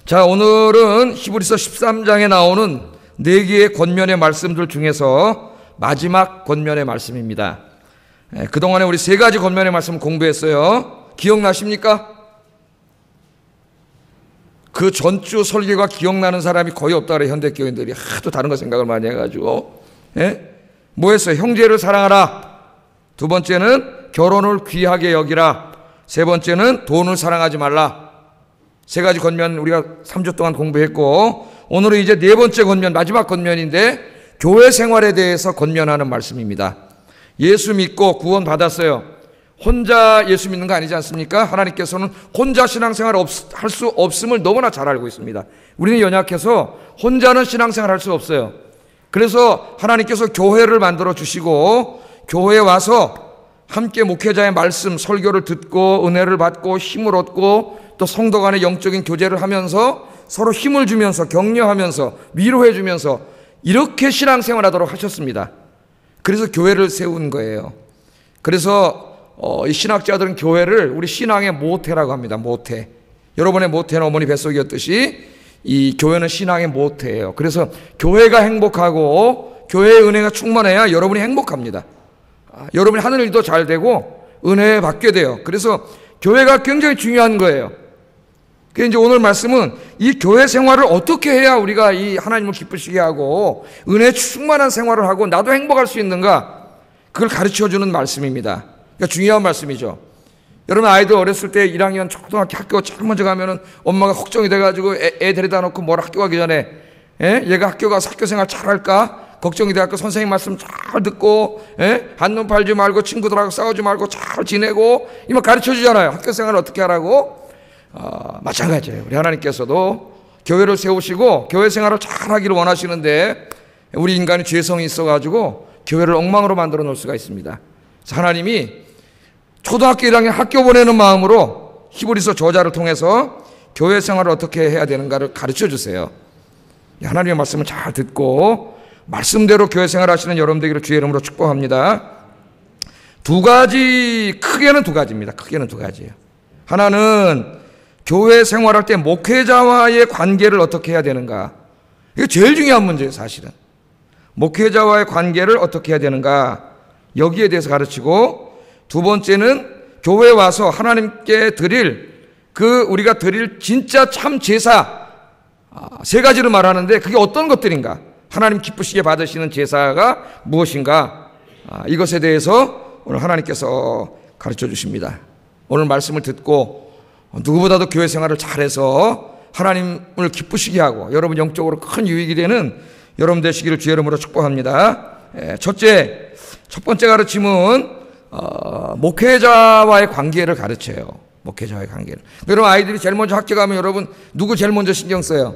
자, 오늘은 히브리서 13장에 나오는 4개의 권면의 말씀들 중에서 마지막 권면의 말씀입니다. 그동안에 우리 3가지 권면의 말씀 공부했어요. 기억나십니까? 그 전주 설교가 기억나는 사람이 거의 없다 그래. 현대교인들이 하도 다른 거 생각을 많이 해가지고. 뭐 했어요? 형제를 사랑하라. 2번째는 결혼을 귀하게 여기라. 3번째는 돈을 사랑하지 말라. 3가지 권면 우리가 3주 동안 공부했고, 오늘은 이제 4번째 권면, 마지막 권면인데 교회 생활에 대해서 권면하는 말씀입니다. 예수 믿고 구원 받았어요. 혼자 예수 믿는 거 아니지 않습니까? 하나님께서는 혼자 신앙생활 할 수 없음을 너무나 잘 알고 있습니다. 우리는 연약해서 혼자는 신앙생활 할 수 없어요. 그래서 하나님께서 교회를 만들어 주시고 교회에 와서 함께 목회자의 말씀, 설교를 듣고 은혜를 받고 힘을 얻고 또 성도 간의 영적인 교제를 하면서 서로 힘을 주면서 격려하면서 위로해 주면서 이렇게 신앙생활하도록 하셨습니다. 그래서 교회를 세운 거예요. 그래서 이 신학자들은 교회를 우리 신앙의 모태라고 합니다. 모태. 여러분의 모태는 어머니 뱃속이었듯이 이 교회는 신앙의 모태예요. 그래서 교회가 행복하고 교회의 은혜가 충만해야 여러분이 행복합니다. 여러분이 하는 일도 잘 되고 은혜 받게 돼요. 그래서 교회가 굉장히 중요한 거예요. 그래서 이제 오늘 말씀은 이 교회 생활을 어떻게 해야 우리가 이 하나님을 기쁘시게 하고 은혜 충만한 생활을 하고 나도 행복할 수 있는가, 그걸 가르쳐주는 말씀입니다. 그러니까 중요한 말씀이죠. 여러분 아이들 어렸을 때 1학년 초등학교 학교 제일 먼저 가면은 엄마가 걱정이 돼가지고 애 데려다 놓고 뭘 학교 가기 전에 얘가 학교 가서 학교 생활 잘할까 걱정이 돼갖고 선생님 말씀 잘 듣고 한눈 팔지 말고 친구들하고 싸우지 말고 잘 지내고 이만 가르쳐주잖아요. 학교 생활을 어떻게 하라고. 마찬가지예요. 우리 하나님께서도 교회를 세우시고 교회 생활을 잘 하기를 원하시는데 우리 인간이 죄성이 있어가지고 교회를 엉망으로 만들어 놓을 수가 있습니다. 그래서 하나님이 초등학교 1학년 학교 보내는 마음으로 히브리서 저자를 통해서 교회 생활을 어떻게 해야 되는가를 가르쳐 주세요. 하나님의 말씀을 잘 듣고 말씀대로 교회 생활 하시는 여러분 되기를 주의 이름으로 축복합니다. 크게는 두 가지입니다. 크게는 두 가지예요. 하나는 교회 생활할 때 목회자와의 관계를 어떻게 해야 되는가. 이게 제일 중요한 문제예요, 사실은. 목회자와의 관계를 어떻게 해야 되는가. 여기에 대해서 가르치고, 2번째는 교회에 와서 하나님께 드릴 우리가 드릴 진짜 참 제사 3가지를 말하는데 그게 어떤 것들인가, 하나님 기쁘시게 받으시는 제사가 무엇인가, 이것에 대해서 오늘 하나님께서 가르쳐 주십니다. 오늘 말씀을 듣고 누구보다도 교회 생활을 잘해서 하나님을 기쁘시게 하고 여러분 영적으로 큰 유익이 되는 여러분 되시기를 주의 이름으로 축복합니다. 첫 번째 가르침은 목회자와의 관계를 가르쳐요. 목회자와의 관계를. 여러분 아이들이 제일 먼저 학교 가면 여러분 누구 제일 먼저 신경 써요?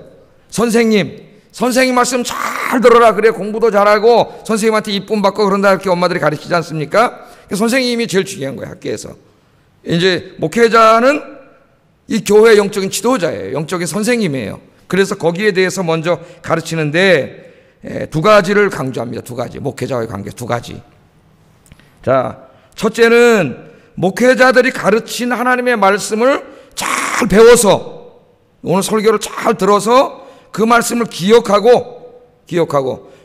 선생님 말씀 잘 들어라. 그래 공부도 잘하고 선생님한테 이쁨 받고 그런다 이렇게 엄마들이 가르치지 않습니까? 선생님이 제일 중요한 거예요. 학교에서. 이제 목회자는 이 교회의 영적인 지도자예요. 영적인 선생님이에요. 그래서 거기에 대해서 먼저 가르치는데 2가지를 강조합니다. 2가지. 목회자와의 관계 2가지. 자, 첫째는 목회자들이 가르친 하나님의 말씀을 잘 배워서 오늘 설교를 잘 들어서 그 말씀을 기억하고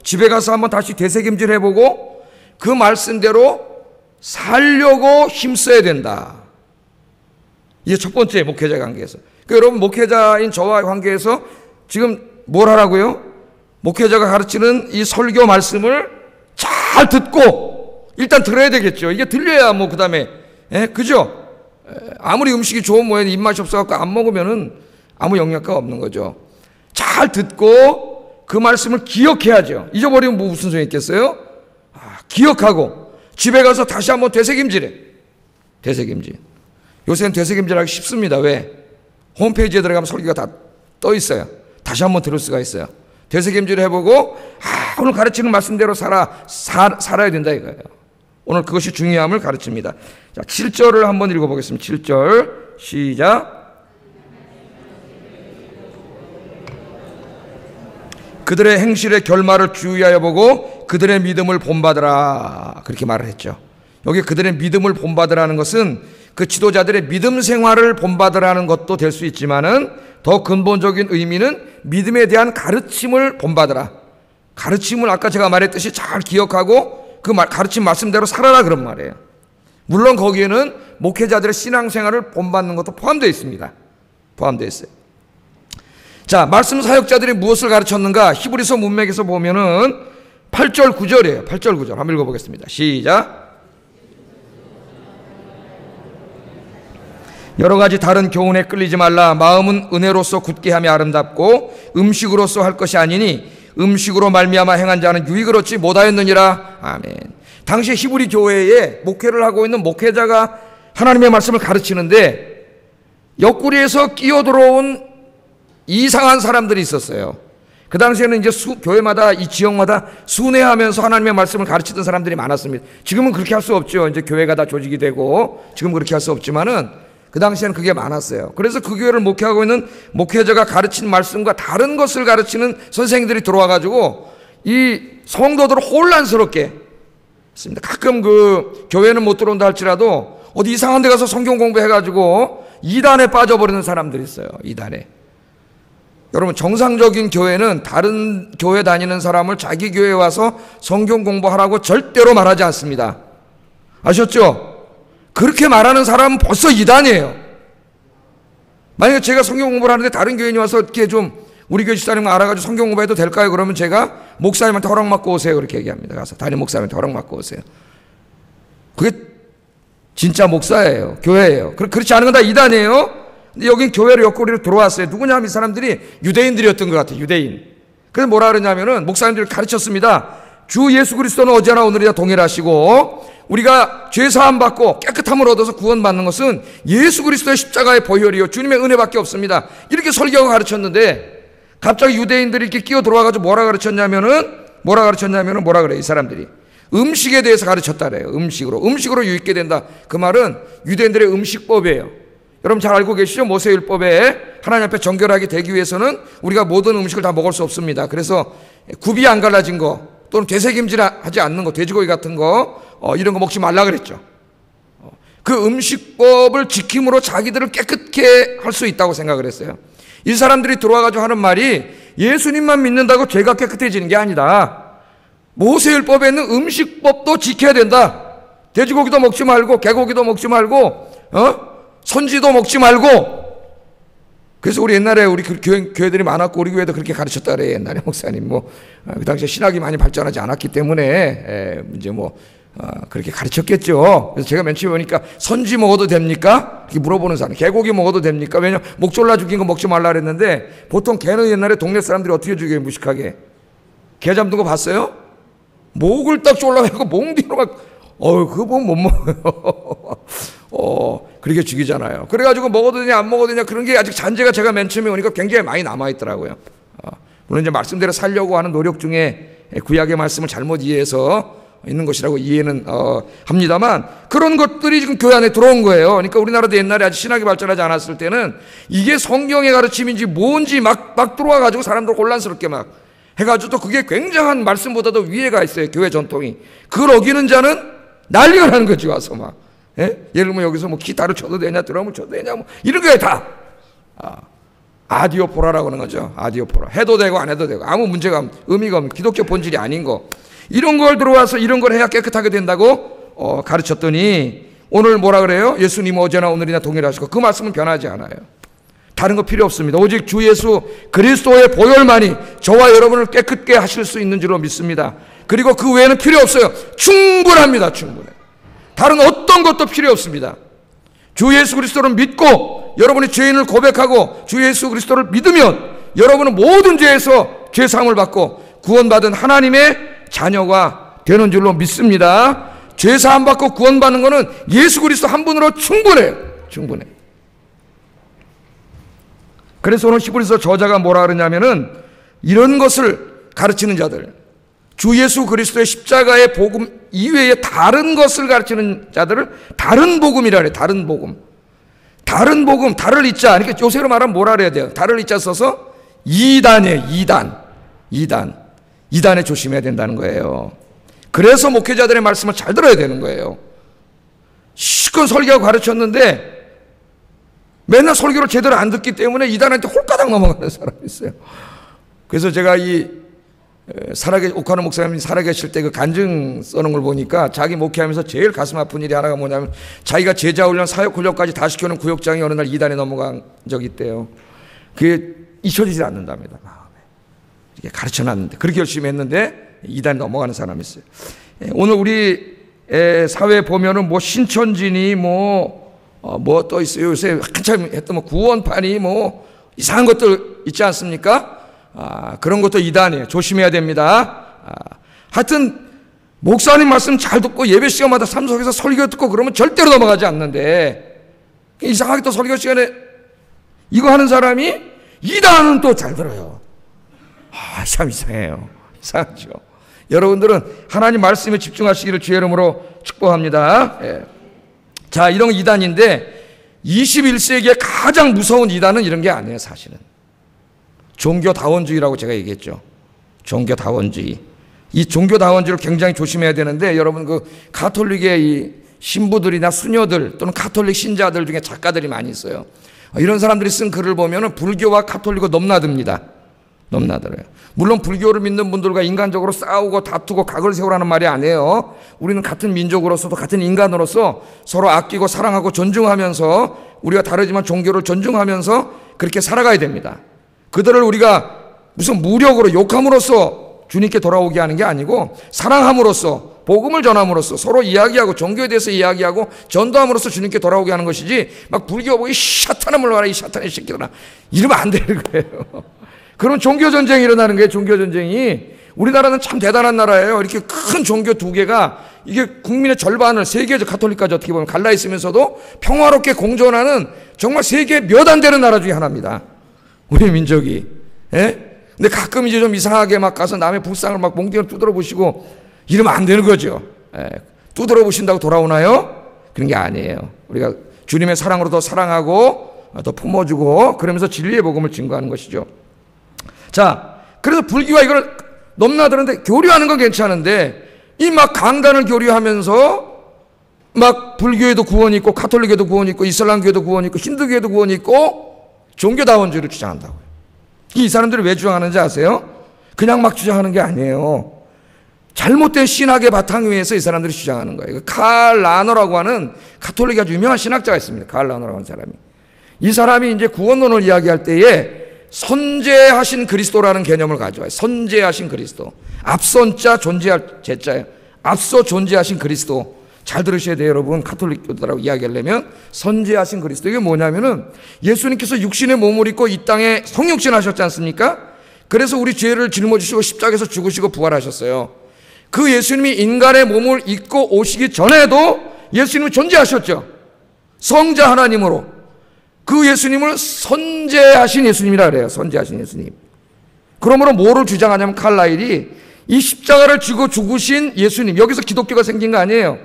집에 가서 한번 다시 되새김질 해보고 그 말씀대로 살려고 힘써야 된다. 이게 첫 번째 목회자 관계에서. 그러니까 여러분 목회자인 저와의 관계에서 지금 뭘 하라고요? 목회자가 가르치는 이 설교 말씀을 잘 듣고 일단 들어야 되겠죠. 이게 들려야 그 다음에 그죠? 아무리 음식이 좋은 모양 입맛이 없어갖고 안 먹으면은 아무 영양가가 없는 거죠. 잘 듣고 그 말씀을 기억해야죠. 잊어버리면 무슨 소용이 있겠어요? 기억하고 집에 가서 다시 한번 되새김질해. 되새김질. 요새는 되새김질하기 쉽습니다. 왜? 홈페이지에 들어가면 설교가 다 떠 있어요. 다시 한번 들을 수가 있어요. 되새김질 해보고 오늘 가르치는 말씀대로 살아야 된다 이거예요. 오늘 그것이 중요함을 가르칩니다. 자, 7절을 한번 읽어보겠습니다. 7절 시작. 그들의 행실의 결말을 주의하여 보고 그들의 믿음을 본받으라. 그렇게 말을 했죠. 여기 그들의 믿음을 본받으라는 것은 그 지도자들의 믿음 생활을 본받으라는 것도 될 수 있지만은 더 근본적인 의미는 믿음에 대한 가르침을 본받으라. 가르침을 아까 제가 말했듯이 잘 기억하고 그 가르침 말씀대로 살아라, 그런 말이에요. 물론 거기에는 목회자들의 신앙생활을 본받는 것도 포함되어 있습니다. 포함되어 있어요. 자, 말씀 사역자들이 무엇을 가르쳤는가? 히브리서 문맥에서 보면은 8절 9절이에요. 8절 9절 한번 읽어보겠습니다. 시작. 여러 가지 다른 교훈에 끌리지 말라. 마음은 은혜로서 굳게 하며 아름답고 음식으로서 할 것이 아니니 음식으로 말미암아 행한 자는 유익을 얻지 못하였느니라. 아멘. 당시 히브리 교회에 목회를 하고 있는 목회자가 하나님의 말씀을 가르치는데 옆구리에서 끼어들어온 이상한 사람들이 있었어요. 그 당시에는 이제 교회마다 이 지역마다 순회하면서 하나님의 말씀을 가르치던 사람들이 많았습니다. 지금은 그렇게 할 수 없죠. 이제 교회가 다 조직이 되고 지금 그렇게 할 수 없지만은 그 당시에는 그게 많았어요. 그래서 그 교회를 목회하고 있는 목회자가 가르친 말씀과 다른 것을 가르치는 선생님들이 들어와가지고 이 성도들을 혼란스럽게 했습니다. 가끔 그 교회는 못 들어온다 할지라도 어디 이상한 데 가서 성경 공부해가지고 이단에 빠져버리는 사람들이 있어요. 이단에. 여러분, 정상적인 교회는 다른 교회 다니는 사람을 자기 교회에 와서 성경 공부하라고 절대로 말하지 않습니다. 아셨죠? 그렇게 말하는 사람은 벌써 이단이에요. 만약에 제가 성경 공부를 하는데 다른 교인이 와서 이렇게 좀 우리 교회 집사님 알아가지고 성경 공부해도 될까요? 그러면 제가 목사님한테 허락 받고 오세요. 그렇게 얘기합니다. 가서 담임 목사님한테 허락 받고 오세요. 그게 진짜 목사예요. 교회예요. 그렇지 않은 건 다 이단이에요. 근데 여긴 교회로 옆구리로 들어왔어요. 누구냐 하면 이 사람들이 유대인들이었던 것 같아요. 유대인. 그래서 뭐라 그러냐면은 목사님들이 가르쳤습니다. 주 예수 그리스도는 어제나 오늘이나 동일하시고 우리가 죄사함 받고 깨끗함을 얻어서 구원받는 것은 예수 그리스도의 십자가의 보혈이요 주님의 은혜밖에 없습니다. 이렇게 설교가 가르쳤는데 갑자기 유대인들이 이렇게 끼어 들어와가지고 뭐라 그래요? 이 사람들이 음식에 대해서 가르쳤다 그래요. 음식으로 유익게 된다. 그 말은 유대인들의 음식법이에요. 여러분 잘 알고 계시죠? 모세율법에 하나님 앞에 정결하게 되기 위해서는 우리가 모든 음식을 다 먹을 수 없습니다. 그래서 굽이 안 갈라진 거 또는 되새김질하지 않는 거, 돼지고기 같은 거 이런 거 먹지 말라 그랬죠. 그 음식법을 지킴으로 자기들을 깨끗게 할 수 있다고 생각을 했어요. 이 사람들이 들어와가지고 하는 말이 예수님만 믿는다고 죄가 깨끗해지는 게 아니다. 모세율법에 있는 음식법도 지켜야 된다. 돼지고기도 먹지 말고 개고기도 먹지 말고 선지도 먹지 말고. 그래서 우리 옛날에 우리 교회들이 많았고 우리 교회도 그렇게 가르쳤다 그래. 옛날에 목사님 그 당시에 신학이 많이 발전하지 않았기 때문에 이제 그렇게 가르쳤겠죠. 그래서 제가 맨 처음에 보니까 선지 먹어도 됩니까? 이렇게 물어보는 사람. 개고기 먹어도 됩니까? 왜냐면 목 졸라 죽인 거 먹지 말라 그랬는데 보통 개는 옛날에 동네 사람들이 어떻게 죽여요? 무식하게. 개 잡는 거 봤어요? 목을 딱 졸라가고 목 뒤로 막 그거 보면 못 먹어요. 그렇게 죽이잖아요. 그래가지고 먹어도 되냐 안 먹어도 되냐 그런 게 아직 잔재가 제가 맨 처음에 오니까 굉장히 많이 남아있더라고요. 물론 이제 말씀대로 살려고 하는 노력 중에 구약의 말씀을 잘못 이해해서 있는 것이라고 이해는 합니다만 그런 것들이 지금 교회 안에 들어온 거예요. 그러니까 우리나라도 옛날에 아직 신학이 발전하지 않았을 때는 이게 성경의 가르침인지 뭔지 막 들어와가지고 사람들 혼란스럽게 막 해가지고 또 그게 굉장한 말씀보다도 위에가 있어요. 교회 전통이. 그걸 어기는 자는 난리가 나는 거지 와서 막. 예를 들면 여기서 기타를 쳐도 되냐 드럼을 쳐도 되냐 이런 거에 다 아디오포라라고 하는 거죠. 아디오포라. 해도 되고 안 해도 되고 아무 문제가 의미가 없는 기독교 본질이 아닌 거 이런 걸 들어와서 이런 걸 해야 깨끗하게 된다고 가르쳤더니 오늘 뭐라 그래요? 예수님 어제나 오늘이나 동일하시고 그 말씀은 변하지 않아요. 다른 거 필요 없습니다. 오직 주 예수 그리스도의 보혈만이 저와 여러분을 깨끗게 하실 수 있는 줄로 믿습니다. 그리고 그 외에는 필요 없어요. 충분합니다. 충분해. 다른 어떤 것도 필요 없습니다. 주 예수 그리스도를 믿고 여러분이 죄인을 고백하고 주 예수 그리스도를 믿으면 여러분은 모든 죄에서 죄사함을 받고 구원받은 하나님의 자녀가 되는 줄로 믿습니다. 죄사함 받고 구원받는 것은 예수 그리스도 한 분으로 충분해요. 충분해. 그래서 오늘 히브리서 저자가 뭐라 그러냐면은 이런 것을 가르치는 자들, 주 예수 그리스도의 십자가의 복음 이외에 다른 것을 가르치는 자들을 다른 복음이라 그래요. 다른 복음. 다른 복음, 다를 이자. 그러니까 요새로 말하면 뭐라 그래야 돼요? 다를 이자 써서 이단이에요. 이단에 조심해야 된다는 거예요. 그래서 목회자들의 말씀을 잘 들어야 되는 거예요. 실컷 설교하고 가르쳤는데 맨날 설교를 제대로 안 듣기 때문에 이단한테 홀가닥 넘어가는 사람이 있어요. 그래서 제가 오카노 목사님이 살아계실 때 그 간증 써놓은 걸 보니까 자기 목회하면서 제일 가슴 아픈 일이 하나가 뭐냐면 자기가 제자훈련, 사역훈련까지 다 시켜놓은 구역장이 어느 날 이단에 넘어간 적이 있대요. 그게 잊혀지지 않는답니다. 이렇게 가르쳐놨는데, 그렇게 열심히 했는데 이단에 넘어가는 사람이 있어요. 오늘 우리 사회에 보면은 뭐 신천지니 뭐 또 있어요. 요새 한참 했던 뭐 구원파니 뭐 이상한 것들 있지 않습니까? 그런 것도 이단이에요. 조심해야 됩니다. 하여튼 목사님 말씀 잘 듣고 예배 시간마다 참석해서 설교 듣고 그러면 절대로 넘어가지 않는데, 이상하게 또 설교 시간에 이거 하는 사람이 이단은 또 잘 들어요. 참 이상해요. 이상하죠. 여러분들은 하나님 말씀에 집중하시기를 주의 이름으로 축복합니다. 자, 이런 이단인데 21세기에 가장 무서운 이단은 이런 게 아니에요. 사실은 종교다원주의라고 제가 얘기했죠. 종교다원주의. 이 종교다원주의를 굉장히 조심해야 되는데, 여러분 그 가톨릭의 이 신부들이나 수녀들 또는 가톨릭 신자들 중에 작가들이 많이 있어요. 이런 사람들이 쓴 글을 보면은 불교와 가톨릭을 넘나듭니다. 넘나들어요. 물론 불교를 믿는 분들과 인간적으로 싸우고 다투고 각을 세우라는 말이 아니에요. 우리는 같은 민족으로서도 같은 인간으로서 서로 아끼고 사랑하고 존중하면서, 우리가 다르지만 종교를 존중하면서 그렇게 살아가야 됩니다. 그들을 우리가 무슨 무력으로 욕함으로써 주님께 돌아오게 하는 게 아니고, 사랑함으로써, 복음을 전함으로써, 서로 이야기하고 종교에 대해서 이야기하고 전도함으로써 주님께 돌아오게 하는 것이지, 막 불교 보고 이 샤탄아 물러가라 이 샤탄의 새끼들아 이러면 안 되는 거예요. 그럼 종교전쟁이 일어나는 거예요. 종교전쟁이. 우리나라는 참 대단한 나라예요. 이렇게 큰 종교 두 개가 이게 국민의 절반을, 세계적 가톨릭까지 어떻게 보면 갈라 있으면서도 평화롭게 공존하는 정말 세계 몇 안 되는 나라 중에 하나입니다. 우리 민족이. 근데 가끔 이제 좀 이상하게 막 가서 남의 불상을 막 몽둥이로 두드려 보시고 이러면 안 되는 거죠. 두드려 보신다고 돌아오나요? 그런 게 아니에요. 우리가 주님의 사랑으로 더 사랑하고 더 품어주고 그러면서 진리의 복음을 증거하는 것이죠. 자, 그래서 불교가 이걸 넘나드는데, 교류하는 건 괜찮은데 이 막 강단을 교류하면서 막 불교에도 구원이 있고 가톨릭에도 구원이 있고 이슬람교에도 구원이 있고 힌두교에도 구원이 있고 종교다원주의를 주장한다고요. 이 사람들이 왜 주장하는지 아세요? 그냥 막 주장하는 게 아니에요. 잘못된 신학의 바탕 위에서 이 사람들이 주장하는 거예요. 칼 라너라고 하는 가톨릭이 아주 유명한 신학자가 있습니다. 칼 라너라고 하는 사람이. 이 사람이 이제 구원론을 이야기할 때에 선제하신 그리스도라는 개념을 가져와요. 선제하신 그리스도. 앞선자 존재할 제자예요. 앞서 존재하신 그리스도. 잘 들으셔야 돼요, 여러분. 가톨릭 교도라고 이야기하려면 선제하신 그리스도. 이게 뭐냐면은 예수님께서 육신의 몸을 입고 이 땅에 성육신 하셨지 않습니까? 그래서 우리 죄를 짊어지시고 십자가에서 죽으시고 부활하셨어요. 그 예수님이 인간의 몸을 입고 오시기 전에도 예수님은 존재하셨죠. 성자 하나님으로. 그 예수님을 선제하신 예수님이라 그래요. 선제하신 예수님. 그러므로 뭐를 주장하냐면 칼라일이 이 십자가를 지고 죽으신 예수님, 여기서 기독교가 생긴 거 아니에요.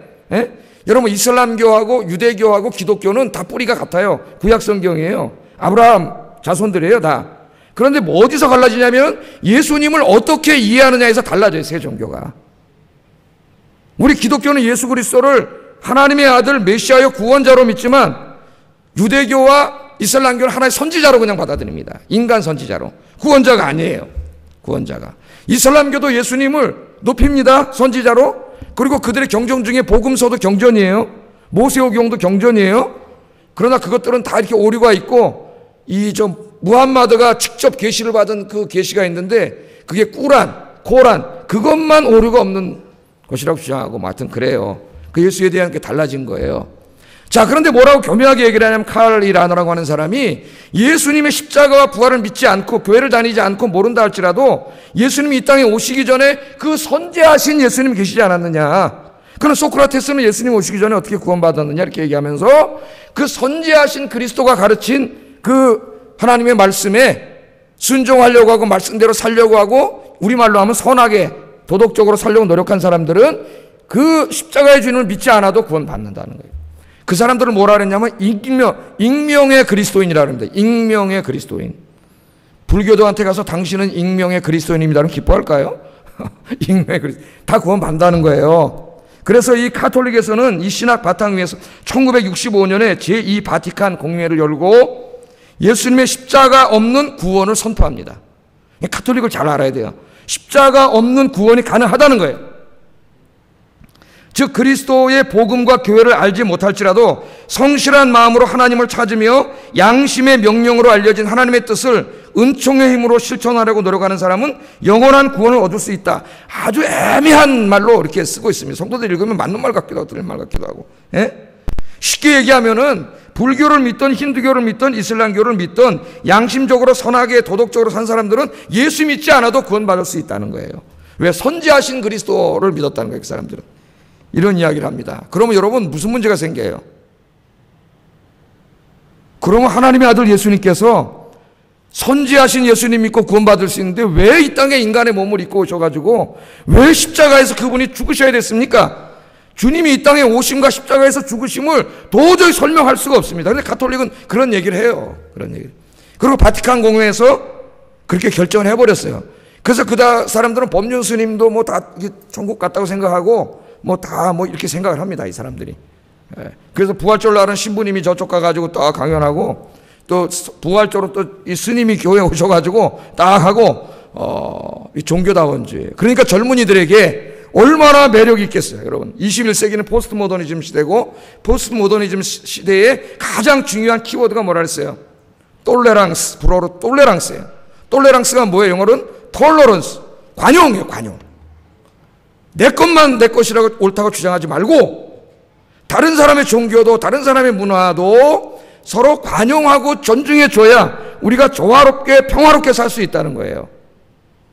여러분 이슬람교하고 유대교하고 기독교는 다 뿌리가 같아요. 구약 성경이에요. 아브라함 자손들이에요 다. 그런데 뭐 어디서 갈라지냐면 예수님을 어떻게 이해하느냐에서 달라져요. 세 종교가. 우리 기독교는 예수 그리스도를 하나님의 아들 메시아여 구원자로 믿지만, 유대교와 이슬람교는 하나의 선지자로 그냥 받아들입니다. 인간 선지자로. 구원자가 아니에요. 구원자가. 이슬람교도 예수님을 높입니다. 선지자로. 그리고 그들의 경전 중에 복음서도 경전이에요. 모세오경도 경전이에요. 그러나 그것들은 다 이렇게 오류가 있고, 무함마드가 직접 계시를 받은 그 계시가 있는데 그게 코란 그것만 오류가 없는 것이라고 주장하고, 하여튼 그래요. 그 예수에 대한 게 달라진 거예요. 자, 그런데 뭐라고 교묘하게 얘기를 하냐면 칼 라너라고 하는 사람이 예수님의 십자가와 부활을 믿지 않고 교회를 다니지 않고 모른다 할지라도 예수님이 이 땅에 오시기 전에 그 선제하신 예수님이 계시지 않았느냐. 그럼 소크라테스는 예수님 오시기 전에 어떻게 구원받았느냐 이렇게 얘기하면서 그 선제하신 그리스도가 가르친 그 하나님의 말씀에 순종하려고 하고 말씀대로 살려고 하고, 우리말로 하면 선하게 도덕적으로 살려고 노력한 사람들은 그 십자가의 주님을 믿지 않아도 구원받는다는 거예요. 그 사람들은 뭐라 그랬냐면 익명의 그리스도인이라 그럽니다. 익명의 그리스도인. 불교도한테 가서 당신은 익명의 그리스도인입니다는 기뻐할까요? 익명의 그리스도인. 다 구원받는다는 거예요. 그래서 이 가톨릭에서는 이 신학 바탕 위에서 1965년에 제2 바티칸 공회를 열고 예수님의 십자가 없는 구원을 선포합니다. 가톨릭을 잘 알아야 돼요. 십자가 없는 구원이 가능하다는 거예요. 즉 그리스도의 복음과 교회를 알지 못할지라도 성실한 마음으로 하나님을 찾으며 양심의 명령으로 알려진 하나님의 뜻을 은총의 힘으로 실천하려고 노력하는 사람은 영원한 구원을 얻을 수 있다. 아주 애매한 말로 이렇게 쓰고 있습니다. 성도들 읽으면 맞는 말 같기도 하고 틀린 말 같기도 하고. 예? 쉽게 얘기하면은 불교를 믿던 힌두교를 믿던 이슬람교를 믿던 양심적으로 선하게 도덕적으로 산 사람들은 예수 믿지 않아도 구원받을 수 있다는 거예요. 왜? 선지하신 그리스도를 믿었다는 거예요. 그 사람들은. 이런 이야기를 합니다. 그러면 여러분 무슨 문제가 생겨요? 그러면 하나님의 아들 예수님께서 선지하신 예수님 믿고 구원받을 수 있는데 왜 이 땅에 인간의 몸을 입고 오셔가지고 왜 십자가에서 그분이 죽으셔야 됐습니까? 주님이 이 땅에 오심과 십자가에서 죽으심을 도저히 설명할 수가 없습니다. 그런데 가톨릭은 그런 얘기를 해요. 그런 얘기를. 그리고 바티칸 공회에서 그렇게 결정을 해버렸어요. 그래서 그 사람들은 법륜 스님도 뭐 다 천국 갔다고 생각하고 뭐 다 뭐 이렇게 생각을 합니다. 이 사람들이. 그래서 부활절로 하는 신부님이 저쪽 가가지고 딱 강연하고 또 부활절로 또 이 스님이 교회에 오셔가지고 딱 하고 이 종교다원주의. 그러니까 젊은이들에게 얼마나 매력이 있겠어요. 여러분 21세기는 포스트 모더니즘 시대고 포스트 모더니즘 시대에 가장 중요한 키워드가 뭐라 그랬어요? 톨레랑스. 불어로 톨레랑스예요. 톨레랑스가 뭐예요? 영어로는 톨러런스. 관용이에요. 관용. 내 것만 내 것이라고 옳다고 주장하지 말고 다른 사람의 종교도 다른 사람의 문화도 서로 관용하고 존중해 줘야 우리가 조화롭게 평화롭게 살 수 있다는 거예요.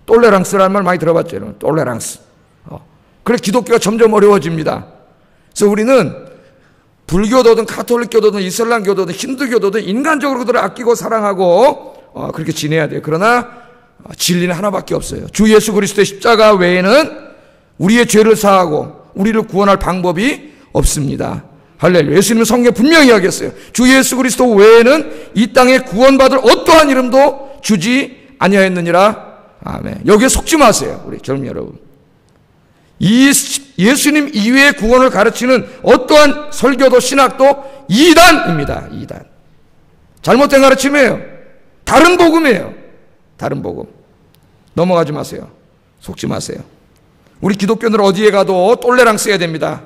톨레랑스라는 말 많이 들어봤죠. 여러분. 톨레랑스. 그래 기독교가 점점 어려워집니다. 그래서 우리는 불교도든 가톨릭교도든 이슬람교도든 힌두교도든 인간적으로 그들을 아끼고 사랑하고 그렇게 지내야 돼요. 그러나 진리는 하나밖에 없어요. 주 예수 그리스도의 십자가 외에는 우리의 죄를 사하고 우리를 구원할 방법이 없습니다. 할렐루야. 예수님은 성경에 분명히 이야기했어요. 주 예수 그리스도 외에는 이 땅에 구원받을 어떠한 이름도 주지 아니하였느니라. 아멘. 여기에 속지 마세요. 우리 젊은 여러분. 이 예수님 이외의 구원을 가르치는 어떠한 설교도 신학도 이단입니다. 이단. 잘못된 가르침이에요. 다른 복음이에요. 다른 복음. 넘어가지 마세요. 속지 마세요. 우리 기독교는 어디에 가도 톨레랑스 해야 됩니다.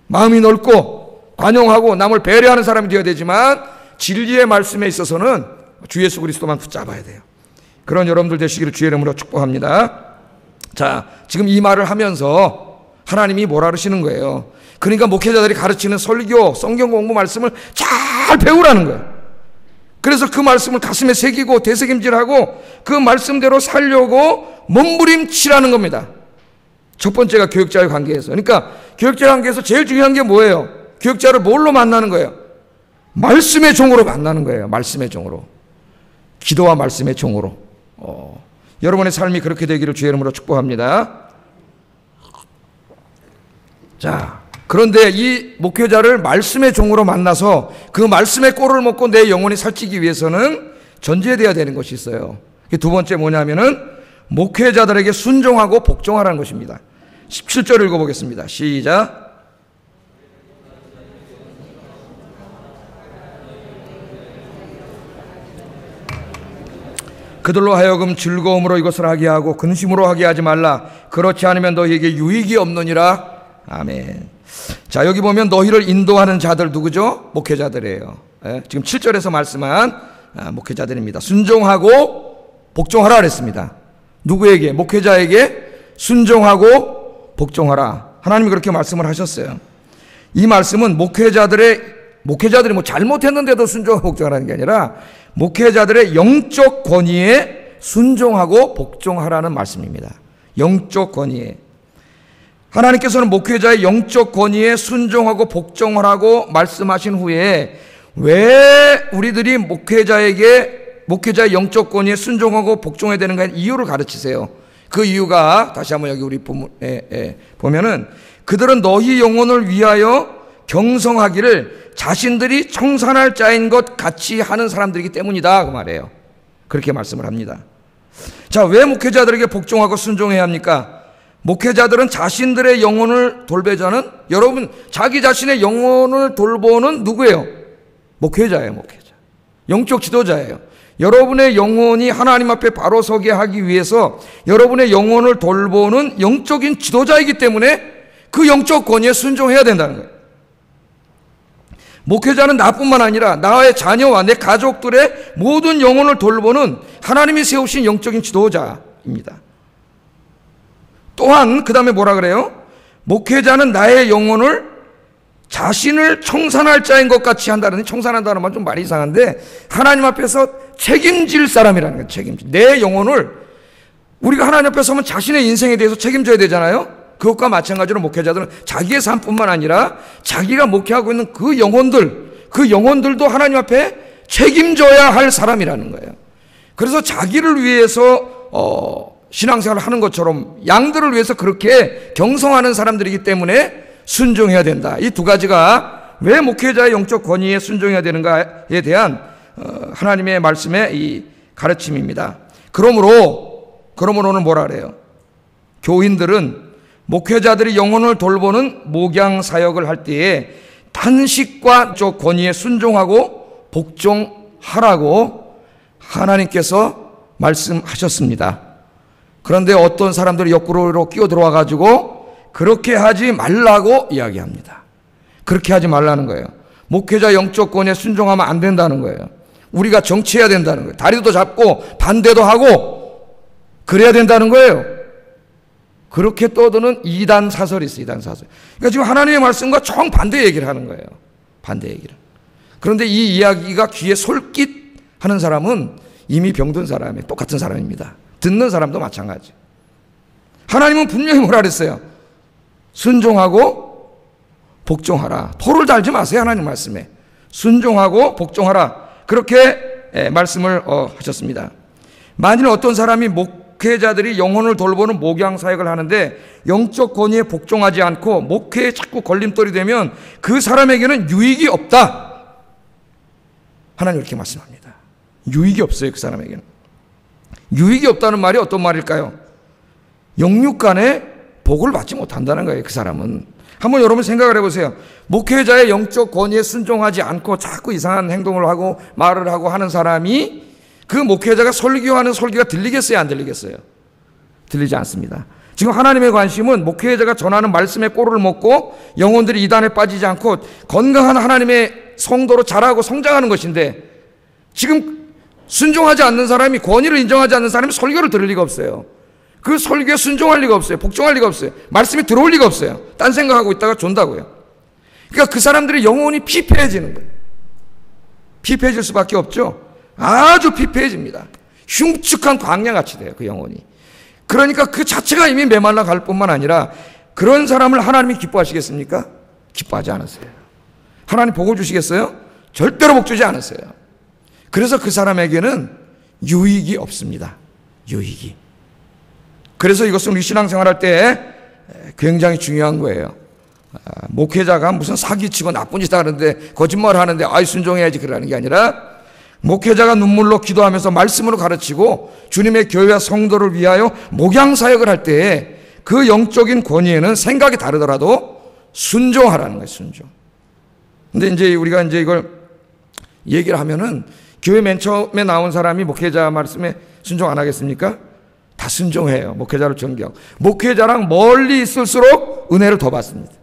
마음이 넓고 관용하고 남을 배려하는 사람이 되어야 되지만 진리의 말씀에 있어서는 주 예수 그리스도만 붙잡아야 돼요. 그런 여러분들 되시기를 주의 이름으로 축복합니다. 자, 지금 이 말을 하면서 하나님이 뭐라 그러시는 거예요? 그러니까 목회자들이 가르치는 설교, 성경 공부 말씀을 잘 배우라는 거예요. 그래서 그 말씀을 가슴에 새기고 되새김질하고 그 말씀대로 살려고 몸부림치라는 겁니다. 첫 번째가 교역자의 관계에서. 그러니까 교역자의 관계에서 제일 중요한 게 뭐예요? 교역자를 뭘로 만나는 거예요? 말씀의 종으로 만나는 거예요. 말씀의 종으로. 기도와 말씀의 종으로. 여러분의 삶이 그렇게 되기를 주의 이름으로 축복합니다. 자, 그런데 이 목회자를 말씀의 종으로 만나서 그 말씀의 꼴을 먹고 내 영혼이 살찌기 위해서는 전제되어야 되는 것이 있어요. 두 번째 뭐냐면은 목회자들에게 순종하고 복종하라는 것입니다. 17절 읽어보겠습니다. 시작. 그들로 하여금 즐거움으로 이것을 하게 하고 근심으로 하게 하지 말라. 그렇지 않으면 너희에게 유익이 없느니라. 아멘. 자, 여기 보면 너희를 인도하는 자들 누구죠? 목회자들이에요. 지금 7절에서 말씀한 목회자들입니다. 순종하고 복종하라 그랬습니다. 누구에게? 목회자에게 순종하고 복종하라. 하나님이 그렇게 말씀을 하셨어요. 이 말씀은 목회자들이 뭐 잘못했는데도 순종하고 복종하라는 게 아니라 목회자들의 영적 권위에 순종하고 복종하라는 말씀입니다. 영적 권위에. 하나님께서는 목회자의 영적 권위에 순종하고 복종하라고 말씀하신 후에 왜 우리들이 목회자의 영적 권위에 순종하고 복종해야 되는가 이유를 가르치세요. 그 이유가 다시 한번 여기 우리 보면은 그들은 너희 영혼을 위하여 경성하기를 자신들이 청산할 자인 것 같이 하는 사람들이기 때문이다 그 말이에요. 그렇게 말씀을 합니다. 자, 왜 목회자들에게 복종하고 순종해야 합니까? 목회자들은 자신들의 영혼을 돌보자는, 여러분 자기 자신의 영혼을 돌보는 누구예요? 목회자예요. 목회자. 영적 지도자예요. 여러분의 영혼이 하나님 앞에 바로 서게 하기 위해서 여러분의 영혼을 돌보는 영적인 지도자이기 때문에 그 영적 권위에 순종해야 된다는 거예요. 목회자는 나뿐만 아니라 나의 자녀와 내 가족들의 모든 영혼을 돌보는 하나님이 세우신 영적인 지도자입니다. 또한 그 다음에 뭐라 그래요? 목회자는 나의 영혼을 자신을 청산할 자인 것 같이 한다는, 청산한다는 말 좀 말이 이상한데 하나님 앞에서 책임질 사람이라는 거예요. 책임질. 내 영혼을, 우리가 하나님 앞에 서면 자신의 인생에 대해서 책임져야 되잖아요. 그것과 마찬가지로 목회자들은 자기의 삶뿐만 아니라 자기가 목회하고 있는 그 영혼들도 하나님 앞에 책임져야 할 사람이라는 거예요. 그래서 자기를 위해서 신앙생활을 하는 것처럼 양들을 위해서 그렇게 경성하는 사람들이기 때문에 순종해야 된다. 이 두 가지가 왜 목회자의 영적 권위에 순종해야 되는가에 대한 하나님의 말씀의 이 가르침입니다. 그러므로는 뭐라 그래요? 교인들은 목회자들이 영혼을 돌보는 목양 사역을 할 때에 단식과 영적 권위에 순종하고 복종하라고 하나님께서 말씀하셨습니다. 그런데 어떤 사람들이 옆구리로 끼어 들어와 가지고 그렇게 하지 말라고 이야기합니다. 그렇게 하지 말라는 거예요. 목회자 영적 권위에 순종하면 안 된다는 거예요. 우리가 정치해야 된다는 거예요. 다리도 잡고 반대도 하고 그래야 된다는 거예요. 그렇게 떠드는 이단 사설이 있어요. 이단 사설. 그러니까 지금 하나님의 말씀과 정반대 얘기를 하는 거예요. 반대 얘기를. 그런데 이 이야기가 귀에 솔깃하는 사람은 이미 병든 사람이에요. 똑같은 사람입니다. 듣는 사람도 마찬가지. 하나님은 분명히 뭐라 그랬어요? 순종하고 복종하라. 토를 달지 마세요. 하나님 말씀에. 순종하고 복종하라. 그렇게 말씀을 하셨습니다. 만일 어떤 사람이 목회자들이 영혼을 돌보는 목양 사역을 하는데 영적 권위에 복종하지 않고 목회에 자꾸 걸림돌이 되면 그 사람에게는 유익이 없다. 하나님 이렇게 말씀합니다. 유익이 없어요. 그 사람에게는. 유익이 없다는 말이 어떤 말일까요? 영육 간에 복을 받지 못한다는 거예요. 그 사람은. 한번 여러분 생각을 해보세요. 목회자의 영적 권위에 순종하지 않고 자꾸 이상한 행동을 하고 말을 하고 하는 사람이 그 목회자가 설교하는 설교가 들리겠어요? 안 들리겠어요? 들리지 않습니다. 지금 하나님의 관심은 목회자가 전하는 말씀의 꼴을 먹고 영혼들이 이단에 빠지지 않고 건강한 하나님의 성도로 자라고 성장하는 것인데 지금 순종하지 않는 사람이, 권위를 인정하지 않는 사람이 설교를 들을 리가 없어요. 그 설교에 순종할 리가 없어요. 복종할 리가 없어요. 말씀이 들어올 리가 없어요. 딴 생각하고 있다가 존다고요. 그러니까 그 사람들의 영혼이 피폐해지는 거예요. 피폐해질 수밖에 없죠. 아주 피폐해집니다. 흉측한 광야같이 돼요. 그 영혼이. 그러니까 그 자체가 이미 메말라 갈 뿐만 아니라 그런 사람을 하나님이 기뻐하시겠습니까? 기뻐하지 않으세요. 하나님 복을 주시겠어요? 절대로 복 주지 않으세요. 그래서 그 사람에게는 유익이 없습니다. 유익이. 그래서 이것은 우리 신앙생활할 때 굉장히 중요한 거예요. 목회자가 무슨 사기치고 나쁜 짓 하는데 거짓말을 하는데 아이 순종해야지 그러는 게 아니라 목회자가 눈물로 기도하면서 말씀으로 가르치고 주님의 교회와 성도를 위하여 목양사역을 할 때에 그 영적인 권위에는 생각이 다르더라도 순종하라는 거예요. 순종. 근데 이제 우리가 이제 이걸 얘기를 하면은 교회 맨 처음에 나온 사람이 목회자 말씀에 순종 안 하겠습니까? 다 순종해요. 목회자를 존경. 목회자랑 멀리 있을수록 은혜를 더 받습니다.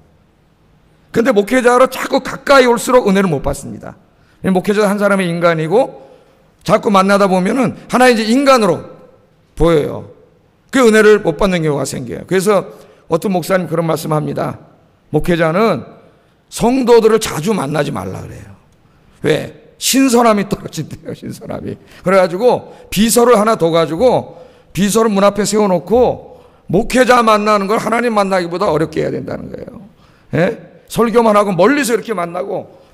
그런데 목회자로 자꾸 가까이 올수록 은혜를 못 받습니다. 목회자 한 사람의 인간이고 자꾸 만나다 보면은 하나의 이제 인간으로 보여요. 그 은혜를 못 받는 경우가 생겨요. 그래서 어떤 목사님 그런 말씀합니다. 목회자는 성도들을 자주 만나지 말라 그래요. 왜? 신선함이 떨어진대요. 신선함이. 그래가지고 비서를 하나 더 가지고 비서를 문 앞에 세워놓고 목회자 만나는 걸 하나님 만나기보다 어렵게 해야 된다는 거예요. 예? 설교만 하고 멀리서 이렇게 만나고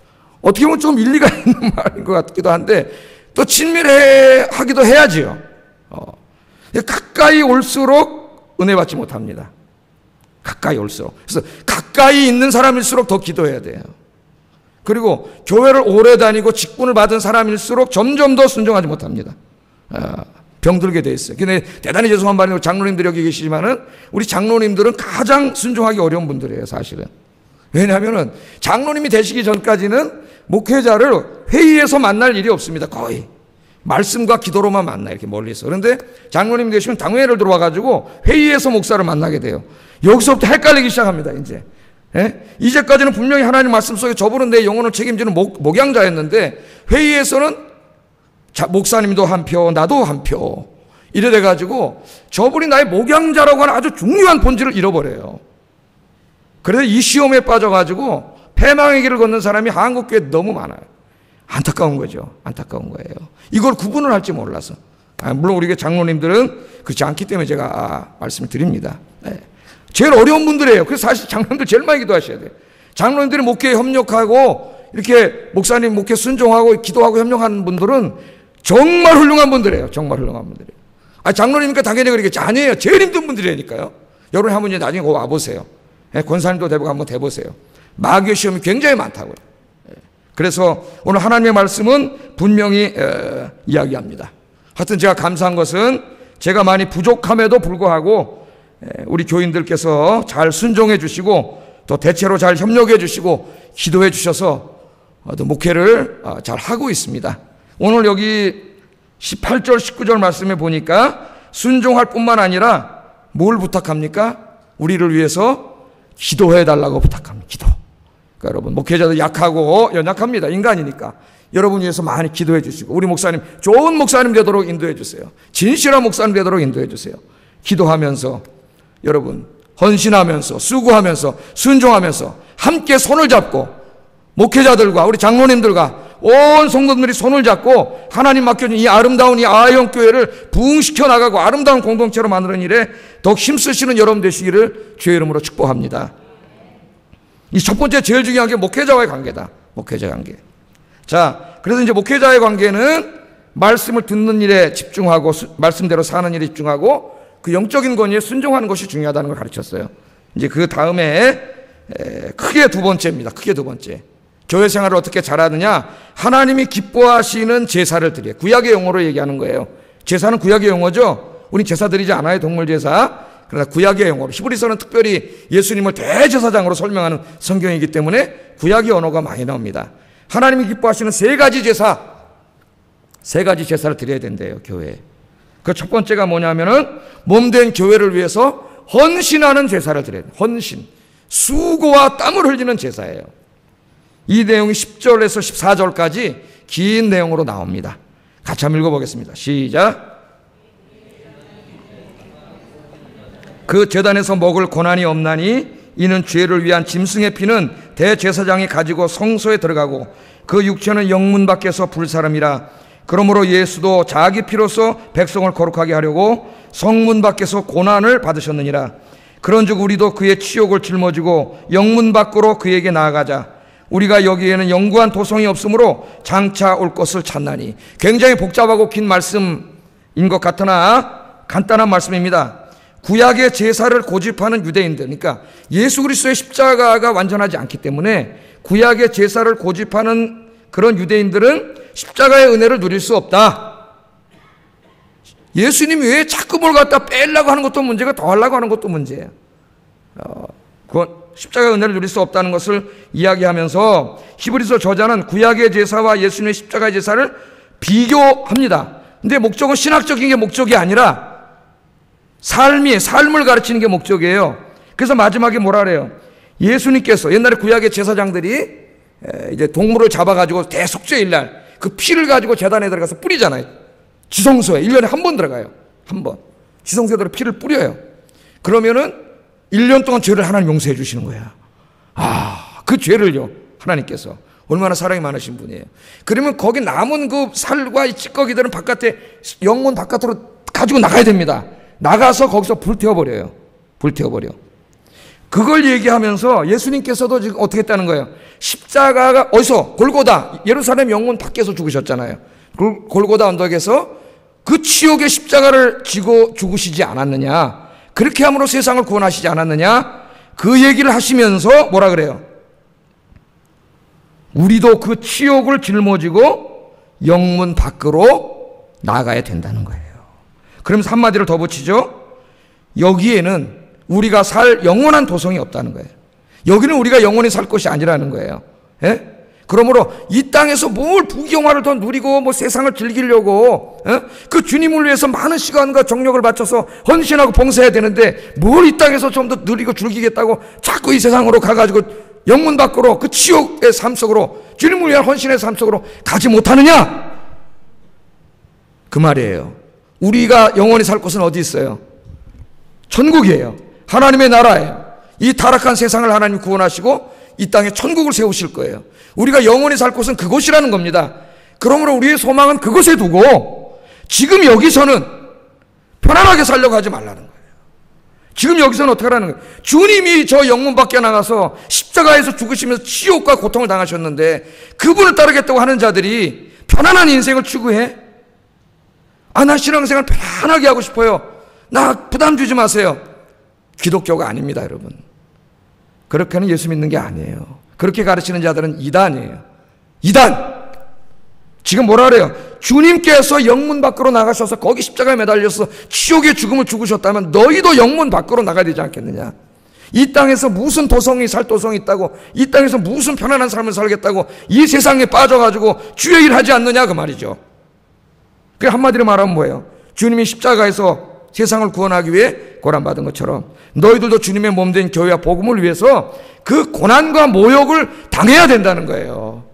어떻게 보면 좀 일리가 있는 말인 것 같기도 한데 또 친밀하기도 해야지요. 가까이 올수록 은혜 받지 못합니다. 가까이 올수록. 그래서 가까이 있는 사람일수록 더 기도해야 돼요. 그리고 교회를 오래 다니고 직분을 받은 사람일수록 점점 더 순종하지 못합니다. 병들게 돼 있어요. 근데 대단히 죄송한 말이에요. 장로님들이 여기 계시지만은 우리 장로님들은 가장 순종하기 어려운 분들이에요, 사실은. 왜냐하면은 장로님이 되시기 전까지는 목회자를 회의에서 만날 일이 없습니다. 거의. 말씀과 기도로만 만나요. 이렇게 멀리서. 그런데 장로님 되시면 당회를 들어와가지고 회의에서 목사를 만나게 돼요. 여기서부터 헷갈리기 시작합니다, 이제. 예? 이제까지는 분명히 하나님 말씀 속에 저분은 내 영혼을 책임지는 목양자였는데 회의에서는 목사님도 한 표, 나도 한 표. 이래 돼가지고 저분이 나의 목양자라고 하는 아주 중요한 본질을 잃어버려요. 그래서 이 시험에 빠져가지고 패망의 길을 걷는 사람이 한국교회에 너무 많아요. 안타까운 거죠. 안타까운 거예요. 이걸 구분을 할지 몰라서. 물론 우리 장로님들은 그렇지 않기 때문에 제가 말씀을 드립니다. 네. 제일 어려운 분들이에요. 그래서 사실 장로님들 제일 많이 기도하셔야 돼요. 장로님들이 목회에 협력하고 이렇게 목사님 목회 순종하고 기도하고 협력하는 분들은 정말 훌륭한 분들이에요. 정말 훌륭한 분들이에요. 장로님이니까 당연히 그러겠지. 아니에요. 제일 힘든 분들이니까요. 여러분이 한번 나중에 거기 와보세요. 네, 권사님도 대보고 한번 대보세요. 마귀의 시험이 굉장히 많다고요. 그래서 오늘 하나님의 말씀은 분명히 이야기합니다. 하여튼 제가 감사한 것은 제가 많이 부족함에도 불구하고 우리 교인들께서 잘 순종해 주시고 또 대체로 잘 협력해 주시고 기도해 주셔서 또 목회를 잘 하고 있습니다. 오늘 여기 18절 19절 말씀에 보니까 순종할 뿐만 아니라 뭘 부탁합니까? 우리를 위해서 기도해 달라고 부탁합니다. 기도. 그러니까 여러분 목회자도 약하고 연약합니다. 인간이니까. 여러분 위해서 많이 기도해 주시고 우리 목사님 좋은 목사님 되도록 인도해 주세요. 진실한 목사님 되도록 인도해 주세요. 기도하면서 여러분 헌신하면서 수고하면서 순종하면서 함께 손을 잡고 목회자들과 우리 장로님들과 온 성도들이 손을 잡고 하나님 맡겨준 이 아름다운 이 아이언교회를 부흥시켜 나가고 아름다운 공동체로 만드는 일에 더욱 힘쓰시는 여러분 되시기를 주의 이름으로 축복합니다. 이 첫 번째 제일 중요한 게 목회자와의 관계다. 목회자 관계. 자, 그래서 이제 목회자의 관계는 말씀을 듣는 일에 집중하고 말씀대로 사는 일에 집중하고 그 영적인 권위에 순종하는 것이 중요하다는 걸 가르쳤어요. 이제 그 다음에 크게 두 번째입니다. 크게 두 번째. 교회 생활을 어떻게 잘하느냐? 하나님이 기뻐하시는 제사를 드려요. 구약의 용어로 얘기하는 거예요. 제사는 구약의 용어죠. 우리 제사 드리지 않아요. 동물 제사. 그러나 구약의 용어로. 히브리서는 특별히 예수님을 대제사장으로 설명하는 성경이기 때문에 구약의 언어가 많이 나옵니다. 하나님이 기뻐하시는 세 가지 제사를 드려야 된대요. 교회에. 그 첫 번째가 뭐냐면은 몸된 교회를 위해서 헌신하는 제사를 드려야 돼요. 헌신. 수고와 땀을 흘리는 제사예요. 이 내용이 10절에서 14절까지 긴 내용으로 나옵니다. 같이 한번 읽어보겠습니다. 시작. 그 제단에서 먹을 고난이 없나니 이는 죄를 위한 짐승의 피는 대제사장이 가지고 성소에 들어가고 그 육체는 영문 밖에서 불사름이라. 그러므로 예수도 자기 피로서 백성을 거룩하게 하려고 성문 밖에서 고난을 받으셨느니라. 그런즉 우리도 그의 치욕을 짊어지고 영문 밖으로 그에게 나아가자. 우리가 여기에는 영구한 도성이 없으므로 장차 올 것을 찾나니. 굉장히 복잡하고 긴 말씀인 것 같으나 간단한 말씀입니다. 구약의 제사를 고집하는 유대인들, 그러니까 예수 그리스도의 십자가가 완전하지 않기 때문에 구약의 제사를 고집하는 그런 유대인들은 십자가의 은혜를 누릴 수 없다. 예수님이 왜 자꾸 뭘 갖다 빼려고 하는 것도 문제가 더하려고 하는 것도 문제예요. 그건 십자가의 은혜를 누릴 수 없다는 것을 이야기하면서 히브리서 저자는 구약의 제사와 예수님의 십자가의 제사를 비교합니다. 근데 목적은 신학적인 게 목적이 아니라 삶을 가르치는 게 목적이에요. 그래서 마지막에 뭐라 그래요? 예수님께서 옛날에 구약의 제사장들이 이제 동물을 잡아가지고 대속죄일날 그 피를 가지고 제단에 들어가서 뿌리잖아요. 지성소에 1년에 한 번 들어가요. 한 번. 지성소에 들어 피를 뿌려요. 그러면은 1년 동안 죄를 하나님 용서해 주시는 거야. 그 죄를요, 하나님께서. 얼마나 사랑이 많으신 분이에요. 그러면 거기 남은 그 살과 이 찌꺼기들은 바깥에, 영문 바깥으로 가지고 나가야 됩니다. 나가서 거기서 불태워버려요. 불태워버려. 그걸 얘기하면서 예수님께서도 지금 어떻게 했다는 거예요? 십자가가 어디서? 골고다. 예루살렘 영문 밖에서 죽으셨잖아요. 골고다 언덕에서 그 치욕의 십자가를 지고 죽으시지 않았느냐? 그렇게 함으로 세상을 구원하시지 않았느냐? 그 얘기를 하시면서 뭐라 그래요? 우리도 그 치욕을 짊어지고 영문 밖으로 나가야 된다는 거예요. 그러면서 한마디를 더 붙이죠. 여기에는 우리가 살 영원한 도성이 없다는 거예요. 여기는 우리가 영원히 살 곳이 아니라는 거예요. 예? 그러므로 이 땅에서 뭘 부귀영화를 더 누리고 뭐 세상을 즐기려고 그 주님을 위해서 많은 시간과 정력을 바쳐서 헌신하고 봉사해야 되는데 뭘 이 땅에서 좀 더 누리고 즐기겠다고 자꾸 이 세상으로 가가지고 영문 밖으로 그 지옥의 삶 속으로 주님을 위한 헌신의 삶 속으로 가지 못하느냐? 그 말이에요. 우리가 영원히 살 곳은 어디 있어요? 천국이에요. 하나님의 나라예요. 이 타락한 세상을 하나님 구원하시고 이 땅에 천국을 세우실 거예요. 우리가 영원히 살 곳은 그곳이라는 겁니다. 그러므로 우리의 소망은 그곳에 두고 지금 여기서는 편안하게 살려고 하지 말라는 거예요. 지금 여기서는 어떻게 하라는 거예요? 주님이 저 영문 밖에 나가서 십자가에서 죽으시면서 지옥과 고통을 당하셨는데 그분을 따르겠다고 하는 자들이 편안한 인생을 추구해? 나 신앙생활 편안하게 하고 싶어요. 나 부담 주지 마세요. 기독교가 아닙니다, 여러분. 그렇게는 예수 믿는 게 아니에요. 그렇게 가르치는 자들은 이단이에요. 이단! 지금 뭐라 그래요? 주님께서 영문 밖으로 나가셔서 거기 십자가에 매달려서 지옥의 죽음을 죽으셨다면 너희도 영문 밖으로 나가야 되지 않겠느냐? 이 땅에서 무슨 살 도성이 있다고, 이 땅에서 무슨 편안한 삶을 살겠다고 이 세상에 빠져가지고 주의 일 하지 않느냐 그 말이죠. 그 한마디로 말하면 뭐예요? 주님이 십자가에서 세상을 구원하기 위해 고난받은 것처럼 너희들도 주님의 몸된 교회와 복음을 위해서 그 고난과 모욕을 당해야 된다는 거예요.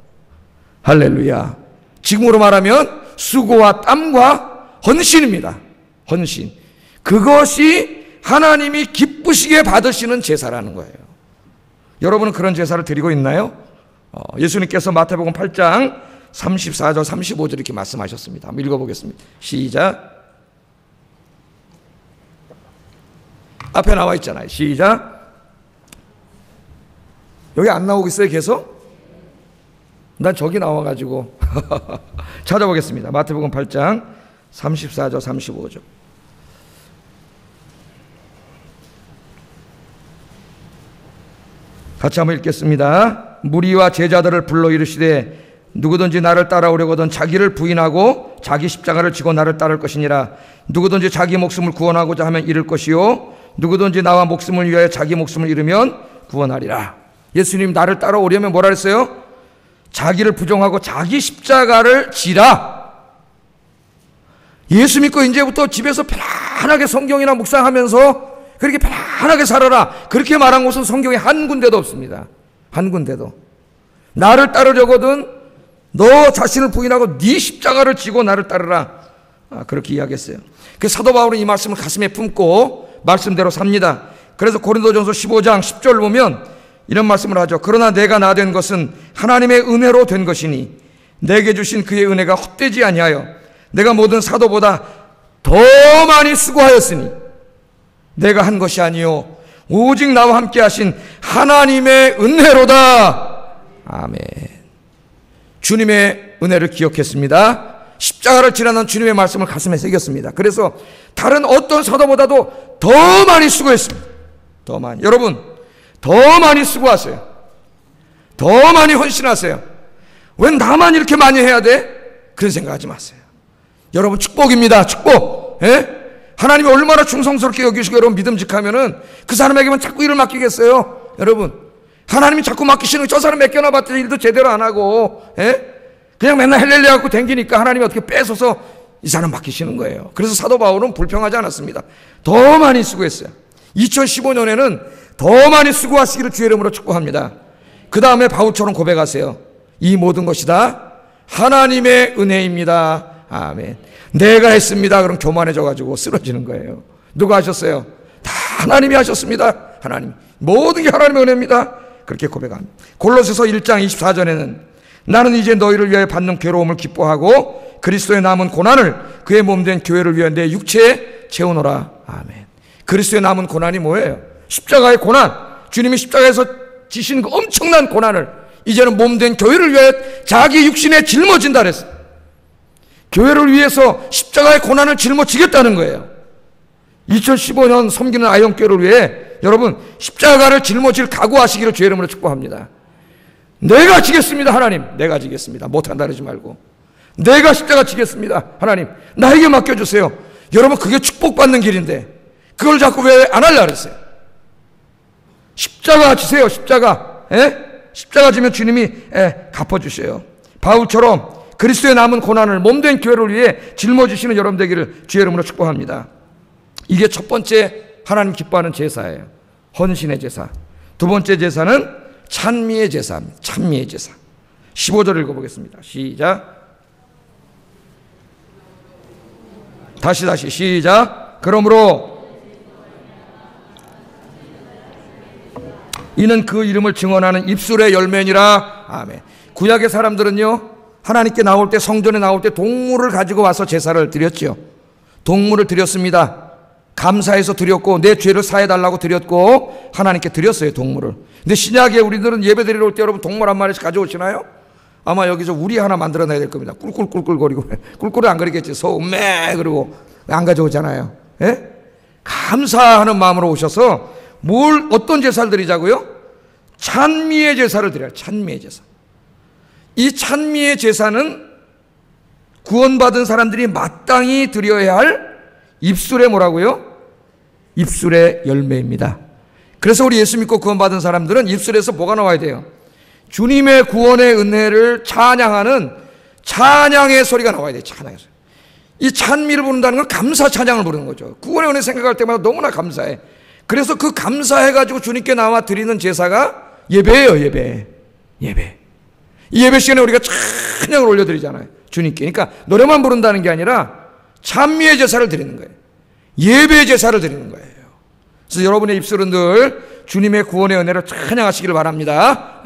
할렐루야. 지금으로 말하면 수고와 땀과 헌신입니다. 헌신. 그것이 하나님이 기쁘시게 받으시는 제사라는 거예요. 여러분은 그런 제사를 드리고 있나요? 예수님께서 마태복음 8장 34절 35절 이렇게 말씀하셨습니다. 한번 읽어보겠습니다. 시작. 앞에 나와 있잖아요. 시작. 여기 안 나오고 있어요, 계속? 난 저기 나와가지고 찾아보겠습니다. 마태복음 8장 34절 35절. 같이 한번 읽겠습니다. 무리와 제자들을 불러 이르시되 누구든지 나를 따라오려거든 자기를 부인하고 자기 십자가를 지고 나를 따를 것이니라. 누구든지 자기 목숨을 구원하고자 하면 잃을 것이요 누구든지 나와 목숨을 위하여 자기 목숨을 잃으면 구원하리라. 예수님 나를 따라오려면 뭐라 그랬어요? 자기를 부정하고 자기 십자가를 지라. 예수 믿고 이제부터 집에서 편안하게 성경이나 묵상하면서 그렇게 편안하게 살아라. 그렇게 말한 곳은 성경에 한 군데도 없습니다. 한 군데도. 나를 따르려거든 너 자신을 부인하고 네 십자가를 지고 나를 따르라. 그렇게 이야기했어요. 그 사도 바울은 이 말씀을 가슴에 품고 말씀대로 삽니다. 그래서 고린도전서 15장 10절 보면 이런 말씀을 하죠. 그러나 내가 나 된 것은 하나님의 은혜로 된 것이니 내게 주신 그의 은혜가 헛되지 아니하여 내가 모든 사도보다 더 많이 수고하였으니 내가 한 것이 아니요 오직 나와 함께 하신 하나님의 은혜로다. 아멘. 주님의 은혜를 기억했습니다. 십자가를 지나는 주님의 말씀을 가슴에 새겼습니다. 그래서 다른 어떤 사도보다도 더 많이 수고했습니다. 더 많이. 여러분 더 많이 수고하세요. 더 많이 헌신하세요. 왜 나만 이렇게 많이 해야 돼? 그런 생각하지 마세요. 여러분 축복입니다. 축복. 예? 하나님이 얼마나 충성스럽게 여기시고 여러분 믿음직하면은 그 사람에게만 자꾸 일을 맡기겠어요? 여러분 하나님이 자꾸 맡기시는 저 사람 맡겨놔 봤더니 일도 제대로 안 하고 그냥 맨날 헬렐레 갖고 댕기니까 하나님이 어떻게 뺏어서 이 사람 맡기시는 거예요. 그래서 사도 바울은 불평하지 않았습니다. 더 많이 수고했어요. 2015년에는 더 많이 수고하시기를 주의 이름으로 축복합니다. 그 다음에 바울처럼 고백하세요. 이 모든 것이 다 하나님의 은혜입니다. 아멘. 내가 했습니다. 그럼 교만해져가지고 쓰러지는 거예요. 누가 하셨어요? 다 하나님이 하셨습니다. 하나님. 모든 게 하나님의 은혜입니다. 그렇게 고백합니다. 골로새서 1장 24절에는 나는 이제 너희를 위하여 받는 괴로움을 기뻐하고 그리스도의 남은 고난을 그의 몸된 교회를 위하여 내 육체에 채우노라. 아멘. 그리스도의 남은 고난이 뭐예요? 십자가의 고난. 주님이 십자가에서 지신 그 엄청난 고난을 이제는 몸된 교회를 위하여 자기 육신에 짊어진다 그랬어요. 교회를 위해서 십자가의 고난을 짊어지겠다는 거예요. 2015년 섬기는 아영교회를 위해 여러분 십자가를 짊어질 각오하시기를 주의 이름으로 축복합니다. 내가 지겠습니다. 하나님 내가 지겠습니다. 못한다 그러지 말고 내가 십자가 지겠습니다. 하나님 나에게 맡겨주세요. 여러분 그게 축복받는 길인데 그걸 자꾸 왜 안 하려고 그랬어요? 십자가 지세요. 십자가. 십자가 지면 주님이 갚아주셔요. 바울처럼 그리스도의 남은 고난을 몸된 교회를 위해 짊어지시는 여러분 되기를 주의 이름으로 축복합니다. 이게 첫 번째 하나님 기뻐하는 제사예요. 헌신의 제사. 두 번째 제사는 찬미의 제사입니다. 찬미의 제사. 15절 읽어보겠습니다. 시작. 다시 시작. 그러므로 이는 그 이름을 증언하는 입술의 열매니라. 아멘. 구약의 사람들은요, 하나님께 나올 때, 성전에 나올 때 동물을 가지고 와서 제사를 드렸죠. 동물을 드렸습니다. 감사해서 드렸고 내 죄를 사해달라고 드렸고 하나님께 드렸어요, 동물을. 근데 신약에 우리들은 예배 드리러 올 때 여러분 동물 한 마리씩 가져오시나요? 아마 여기서 우리 하나 만들어내야 될 겁니다. 꿀꿀꿀꿀거리고. 꿀꿀은 안 그러겠지. 소음매 그러고 안 가져오잖아요. 예? 감사하는 마음으로 오셔서 어떤 제사를 드리자고요? 찬미의 제사를 드려요. 찬미의 제사. 이 찬미의 제사는 구원받은 사람들이 마땅히 드려야 할 입술의 뭐라고요? 입술의 열매입니다. 그래서 우리 예수 믿고 구원받은 사람들은 입술에서 뭐가 나와야 돼요? 주님의 구원의 은혜를 찬양하는 찬양의 소리가 나와야 돼요. 찬양의 소리. 이 찬미를 부른다는 건 감사 찬양을 부르는 거죠. 구원의 은혜 생각할 때마다 너무나 감사해. 그래서 그 감사해가지고 주님께 나와 드리는 제사가 예배예요. 예배. 이 예배 시간에 우리가 찬양을 올려드리잖아요, 주님께. 그러니까 노래만 부른다는 게 아니라 찬미의 제사를 드리는 거예요. 예배의 제사를 드리는 거예요. 그래서 여러분의 입술은 늘 주님의 구원의 은혜를 찬양하시기를 바랍니다.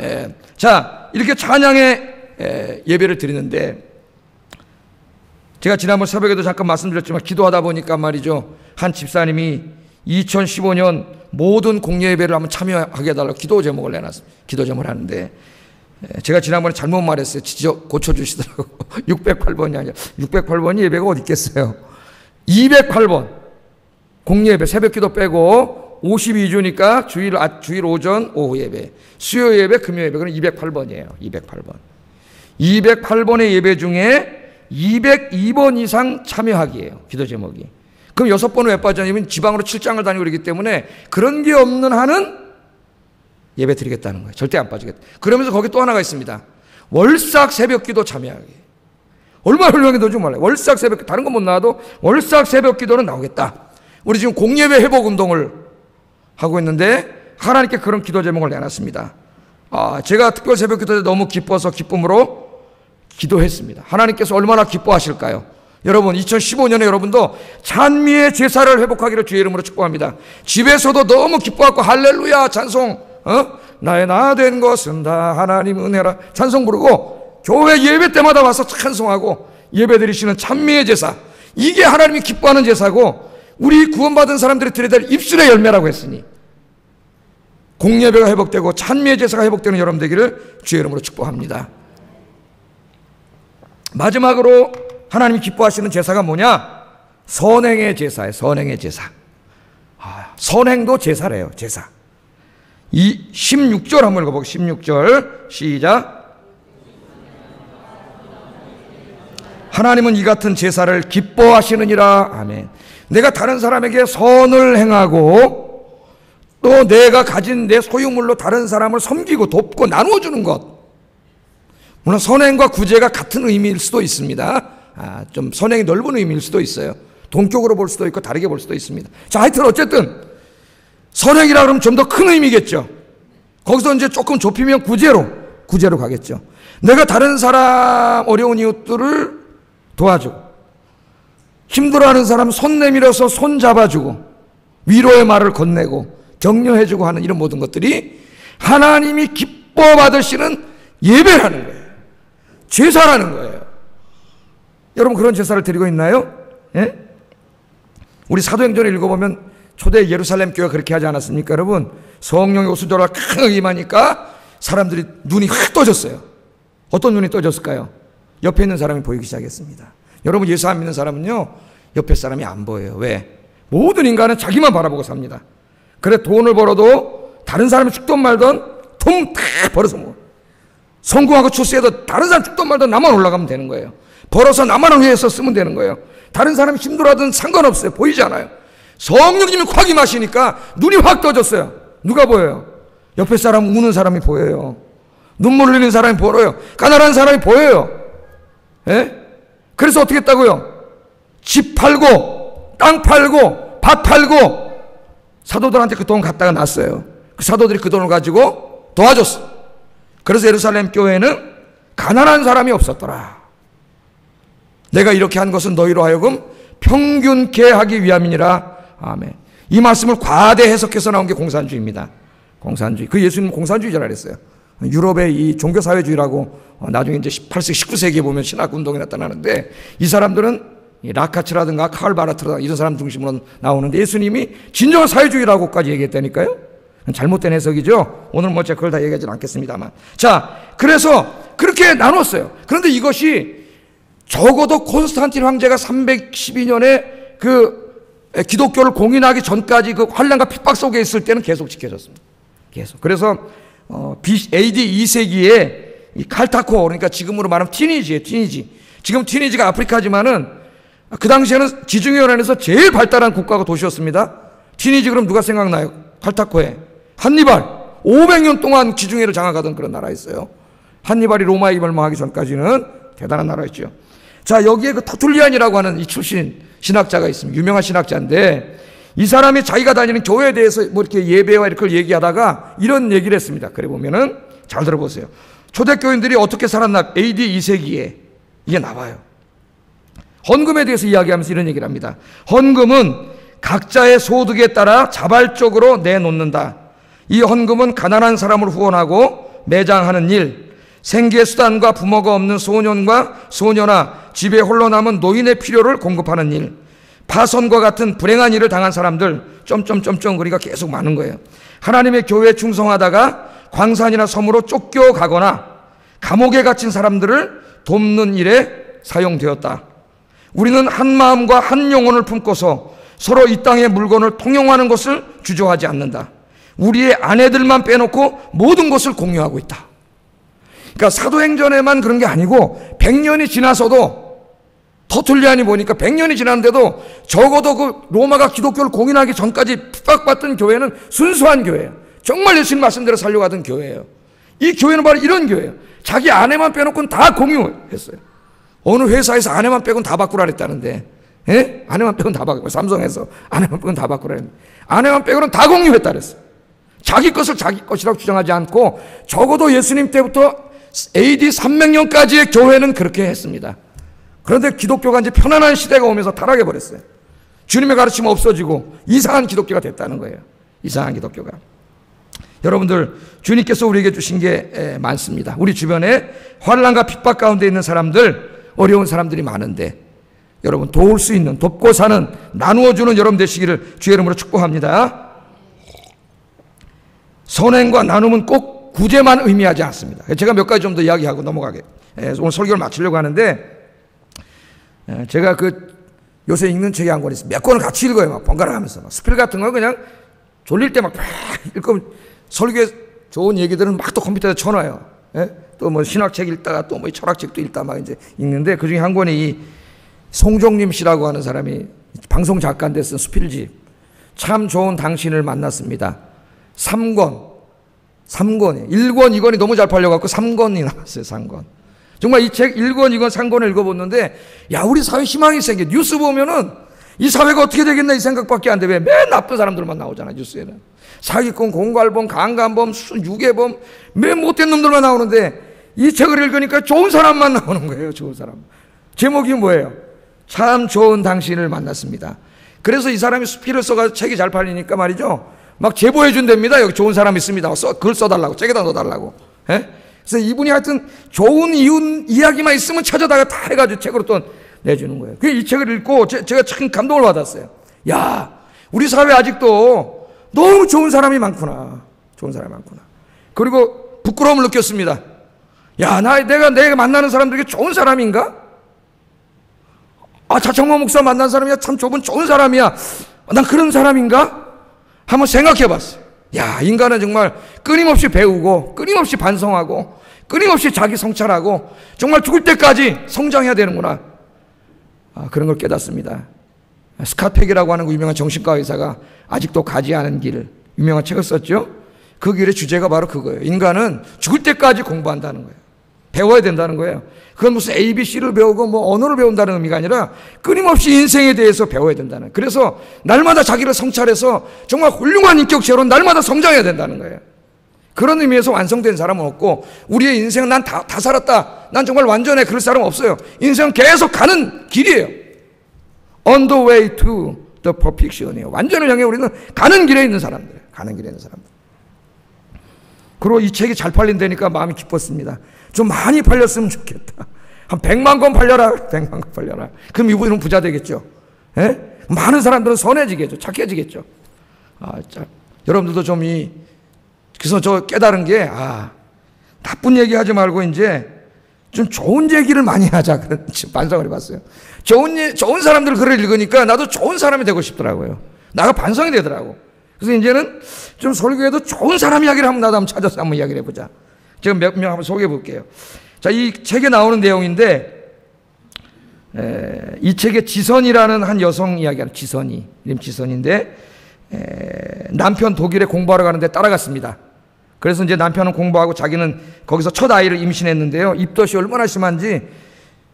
자, 이렇게 찬양의 예배를 드리는데, 제가 지난번 새벽에도 잠깐 말씀드렸지만 기도하다 보니까 말이죠, 한 집사님이 2015년 모든 공예 예배를 한번 참여하게 해달라고 기도 제목을 내놨습니다. 기도 제목을 하는데 제가 지난번에 잘못 말했어요. 고쳐주시더라고. 608번이 아니라 608번이 예배가 어디 있겠어요. 208번 공예 예배, 새벽 기도 빼고 52주니까 주일 오전 오후 예배, 수요 예배, 금요 예배, 그럼 208번이에요. 208번. 208번의 예배 중에 202번 이상 참여하기예요, 기도 제목이. 그럼 6번은 왜 빠져냐면 지방으로 출장을 다니고 그러기 때문에 그런 게 없는 한은 예배 드리겠다는 거예요. 절대 안 빠지겠다. 그러면서 거기 또 하나가 있습니다. 월삭 새벽 기도 참여하기. 얼마나 훌륭한 기도인지 몰라요. 월삭 새벽 기도, 다른 건 못 나와도 월삭 새벽 기도는 나오겠다. 우리 지금 공예배 회복 운동을 하고 있는데 하나님께 그런 기도 제목을 내놨습니다. 제가 특별 새벽 기도 때 너무 기뻐서 기쁨으로 기도했습니다. 하나님께서 얼마나 기뻐하실까요? 여러분, 2015년에 여러분도 찬미의 제사를 회복하기를 주의 이름으로 축복합니다. 집에서도 너무 기뻐하고 할렐루야 찬송, 나의 나 된 것은 다 하나님 은혜라 찬송 부르고 교회 예배 때마다 와서 찬송하고 예배 드리시는 찬미의 제사, 이게 하나님이 기뻐하는 제사고 우리 구원받은 사람들이 드려야 될 입술의 열매라고 했으니 공예배가 회복되고 찬미의 제사가 회복되는 여러분 되기를 주의 이름으로 축복합니다. 마지막으로 하나님이 기뻐하시는 제사가 뭐냐? 선행의 제사예요. 선행의 제사. 선행도 제사래요. 제사. 이 16절 한번 읽어보겠습니다. 16절 시작. 하나님은 이 같은 제사를 기뻐하시느니라. 아멘. 내가 다른 사람에게 선을 행하고 또 내가 가진 내 소유물로 다른 사람을 섬기고 돕고 나누어주는 것. 물론 선행과 구제가 같은 의미일 수도 있습니다. 좀 선행이 넓은 의미일 수도 있어요. 동격으로 볼 수도 있고 다르게 볼 수도 있습니다. 자, 하여튼 어쨌든 선행이라 그러면 좀 더 큰 의미겠죠. 거기서 이제 조금 좁히면 구제로 가겠죠. 내가 다른 사람 어려운 이웃들을 도와주고 힘들어하는 사람 손 내밀어서 손 잡아주고 위로의 말을 건네고 격려해주고 하는 이런 모든 것들이 하나님이 기뻐 받으시는 예배라는 거예요. 제사라는 거예요. 여러분 그런 제사를 드리고 있나요? 예? 우리 사도행전을 읽어보면 초대 예루살렘 교회가 그렇게 하지 않았습니까? 여러분 성령의 오순절과 크게 임하니까 사람들이 눈이 확 떠졌어요. 어떤 눈이 떠졌을까요? 옆에 있는 사람이 보이기 시작했습니다. 여러분 예수 안 믿는 사람은요 옆에 사람이 안 보여요. 왜? 모든 인간은 자기만 바라보고 삽니다. 그래 돈을 벌어도 다른 사람이 죽던 말던 돈 다 벌어서 먹어요. 성공하고 출세해도 다른 사람 죽던 말던 나만 올라가면 되는 거예요. 벌어서 나만을 위해서 쓰면 되는 거예요. 다른 사람이 힘들어하든 상관없어요. 보이지 않아요. 성령님이 확 임하시니까 눈이 확 떠졌어요. 누가 보여요? 옆에 사람 우는 사람이 보여요. 눈물 흘리는 사람이 보여요. 가난한 사람이 보여요. 예? 그래서 어떻게 했다고요? 집 팔고 땅 팔고 밭 팔고 사도들한테 그 돈 갖다가 놨어요. 그 사도들이 그 돈을 가지고 도와줬어. 그래서 예루살렘 교회는 가난한 사람이 없었더라. 내가 이렇게 한 것은 너희로 하여금 평균케 하기 위함이니라. 아멘. 이 말씀을 과대 해석해서 나온 게 공산주의입니다. 공산주의. 그 예수님 공산주의자라 그랬어요. 유럽의 이 종교사회주의라고 나중에 이제 18세기, 19세기에 보면 신학운동이 나타나는데 이 사람들은 라카츠라든가 카을 바라트라든가 이런 사람 중심으로 나오는데 예수님이 진정한 사회주의라고까지 얘기했다니까요. 잘못된 해석이죠. 오늘 뭐 제가 그걸 다 얘기하지는 않겠습니다만. 자, 그래서 그렇게 나눴어요. 그런데 이것이 적어도 콘스탄틴 황제가 312년에 그 기독교를 공인하기 전까지 그 환란과 핍박 속에 있을 때는 계속 지켜졌습니다. 계속. 그래서 AD 2세기에 이 칼타코, 그러니까 지금으로 말하면 티니지예요. 티니지. 지금 티니지가 아프리카지만은 그 당시에는 지중해연안에서 제일 발달한 국가가 도시였습니다. 티니지 그럼 누가 생각나요? 칼타코에 한니발 500년 동안 지중해를 장악하던 그런 나라였어요. 한니발이 로마에 멸망하기 전까지는 대단한 나라였죠. 자, 여기에 그 터툴리안이라고 하는 이 출신 신학자가 있습니다. 유명한 신학자인데 이 사람이 자기가 다니는 교회에 대해서 뭐 이렇게 예배와 이렇게 얘기하다가 이런 얘기를 했습니다. 그래 보면은 잘 들어보세요. 초대교인들이 어떻게 살았나? AD 2세기에 이게 나와요. 헌금에 대해서 이야기하면서 이런 얘기를 합니다. 헌금은 각자의 소득에 따라 자발적으로 내놓는다. 이 헌금은 가난한 사람을 후원하고 매장하는 일, 생계 수단과 부모가 없는 소년과 소녀나 집에 홀로 남은 노인의 필요를 공급하는 일, 파선과 같은 불행한 일을 당한 사람들 그러니까 계속 많은 거예요. 하나님의 교회에 충성하다가 광산이나 섬으로 쫓겨가거나 감옥에 갇힌 사람들을 돕는 일에 사용되었다. 우리는 한 마음과 한 영혼을 품고서 서로 이 땅의 물건을 통용하는 것을 주저하지 않는다. 우리의 아내들만 빼놓고 모든 것을 공유하고 있다. 그러니까 사도행전에만 그런 게 아니고 100년이 지나서도 터툴리안이 보니까 100년이 지났는데도 적어도 그 로마가 기독교를 공인하기 전까지 핍박받던 교회는 순수한 교회예요. 정말 예수님 말씀대로 살려가던 교회예요. 이 교회는 바로 이런 교회예요. 자기 아내만 빼놓고는 다 공유했어요. 어느 회사에서 아내만 빼고는 다 바꾸라 그랬다는데, 예? 아내만 빼고는 다 바꾸라. 삼성에서 아내만 빼고는 다 바꾸라 했는데, 아내만 빼고는 다 공유했다 그랬어요. 자기 것을 자기 것이라고 주장하지 않고 적어도 예수님 때부터 AD 300년까지의 교회는 그렇게 했습니다. 그런데 기독교가 이제 편안한 시대가 오면서 타락해버렸어요. 주님의 가르침은 없어지고 이상한 기독교가 됐다는 거예요. 이상한 기독교가. 여러분들, 주님께서 우리에게 주신 게 많습니다. 우리 주변에 환난과 핍박 가운데 있는 사람들, 어려운 사람들이 많은데 여러분 도울 수 있는, 돕고 사는, 나누어주는 여러분 되시기를 주의 이름으로 축복합니다. 선행과 나눔은 꼭 구제만 의미하지 않습니다. 제가 몇 가지 좀 더 이야기하고 넘어가게. 오늘 설교를 마치려고 하는데 제가 그 요새 읽는 책이 한 권 있어요. 몇 권을 같이 읽어요. 막 번갈아 가면서. 막 스필 같은 거 그냥 졸릴 때 막 읽고 설교에 좋은 얘기들은 막 또 컴퓨터에 쳐놔요. 또 뭐 신학책 읽다가 또 뭐 철학책도 읽다 막 이제 읽는데 그 중에 한 권이 이 송종림 씨라고 하는 사람이 방송 작가인데 쓴 수필집. 참 좋은 당신을 만났습니다. 3권. 1권, 2권이 너무 잘 팔려갖고 3권이 나왔어요. 3권. 정말 이 책 1권, 2권, 3권을 읽어봤는데 야, 우리 사회 희망이 생겨. 뉴스 보면은 이 사회가 어떻게 되겠나 이 생각밖에 안 돼. 왜? 맨 나쁜 사람들만 나오잖아, 뉴스에는. 사기꾼, 공갈범, 강간범, 유괴범, 맨 못된 놈들만 나오는데 이 책을 읽으니까 좋은 사람만 나오는 거예요. 좋은 사람. 제목이 뭐예요? 참 좋은 당신을 만났습니다. 그래서 이 사람이 수필을 써가지고 책이 잘 팔리니까 말이죠. 막 제보해 준답니다. 여기 좋은 사람 있습니다. 글 써달라고. 책에다 넣어달라고. 그래서 이분이 하여튼 좋은 이야기만 있으면 찾아다가 다 해가지고 책으로 또 내주는 거예요. 이 책을 읽고 제가 참 감동을 받았어요. 야, 우리 사회 아직도 너무 좋은 사람이 많구나. 좋은 사람이 많구나. 그리고 부끄러움을 느꼈습니다. 야, 내가 만나는 사람들에게 좋은 사람인가? 아, 자청모 목사 만난 사람이야. 참 좋은 사람이야. 난 그런 사람인가? 한번 생각해 봤어요. 야, 인간은 정말 끊임없이 배우고, 끊임없이 반성하고, 끊임없이 자기 성찰하고, 정말 죽을 때까지 성장해야 되는구나. 그런 걸 깨닫습니다. 스카펙이라고 하는 그 유명한 정신과 의사가 아직도 가지 않은 길, 유명한 책을 썼죠. 그 길의 주제가 바로 그거예요. 인간은 죽을 때까지 공부한다는 거예요. 배워야 된다는 거예요. 그건 무슨 ABC를 배우고 뭐 언어를 배운다는 의미가 아니라 끊임없이 인생에 대해서 배워야 된다는 거예요. 그래서 날마다 자기를 성찰해서 정말 훌륭한 인격체로 날마다 성장해야 된다는 거예요. 그런 의미에서 완성된 사람은 없고, 우리의 인생은 난 다 살았다, 난 정말 완전해, 그럴 사람 없어요. 인생은 계속 가는 길이에요. On the way to the perfection이에요. 완전을 향해 우리는 가는 길에 있는 사람들, 가는 길에 있는 사람들. 그리고 이 책이 잘 팔린다니까 마음이 기뻤습니다. 좀 많이 팔렸으면 좋겠다. 한 100만 권 팔려라. 100만 권 팔려라. 그럼 이분은 부자 되겠죠. 예? 많은 사람들은 선해지겠죠. 착해지겠죠. 여러분들도 좀 그래서 저 깨달은 게, 나쁜 얘기 하지 말고 이제 좀 좋은 얘기를 많이 하자. 그런 반성을 해봤어요. 좋은 사람들 글을 읽으니까 나도 좋은 사람이 되고 싶더라고요. 나가 반성이 되더라고. 그래서 이제는 좀 설교에도 좋은 사람 이야기를 나도 한번 찾아서 한번 이야기를 해보자. 제가 몇 명 한번 소개해 볼게요. 자, 이 책에 나오는 내용인데, 이 책에 지선이라는 한 여성 이야기하는, 지선이, 이름 지선인데, 남편 독일에 공부하러 가는데 따라갔습니다. 그래서 이제 남편은 공부하고 자기는 거기서 첫 아이를 임신했는데요. 입덧이 얼마나 심한지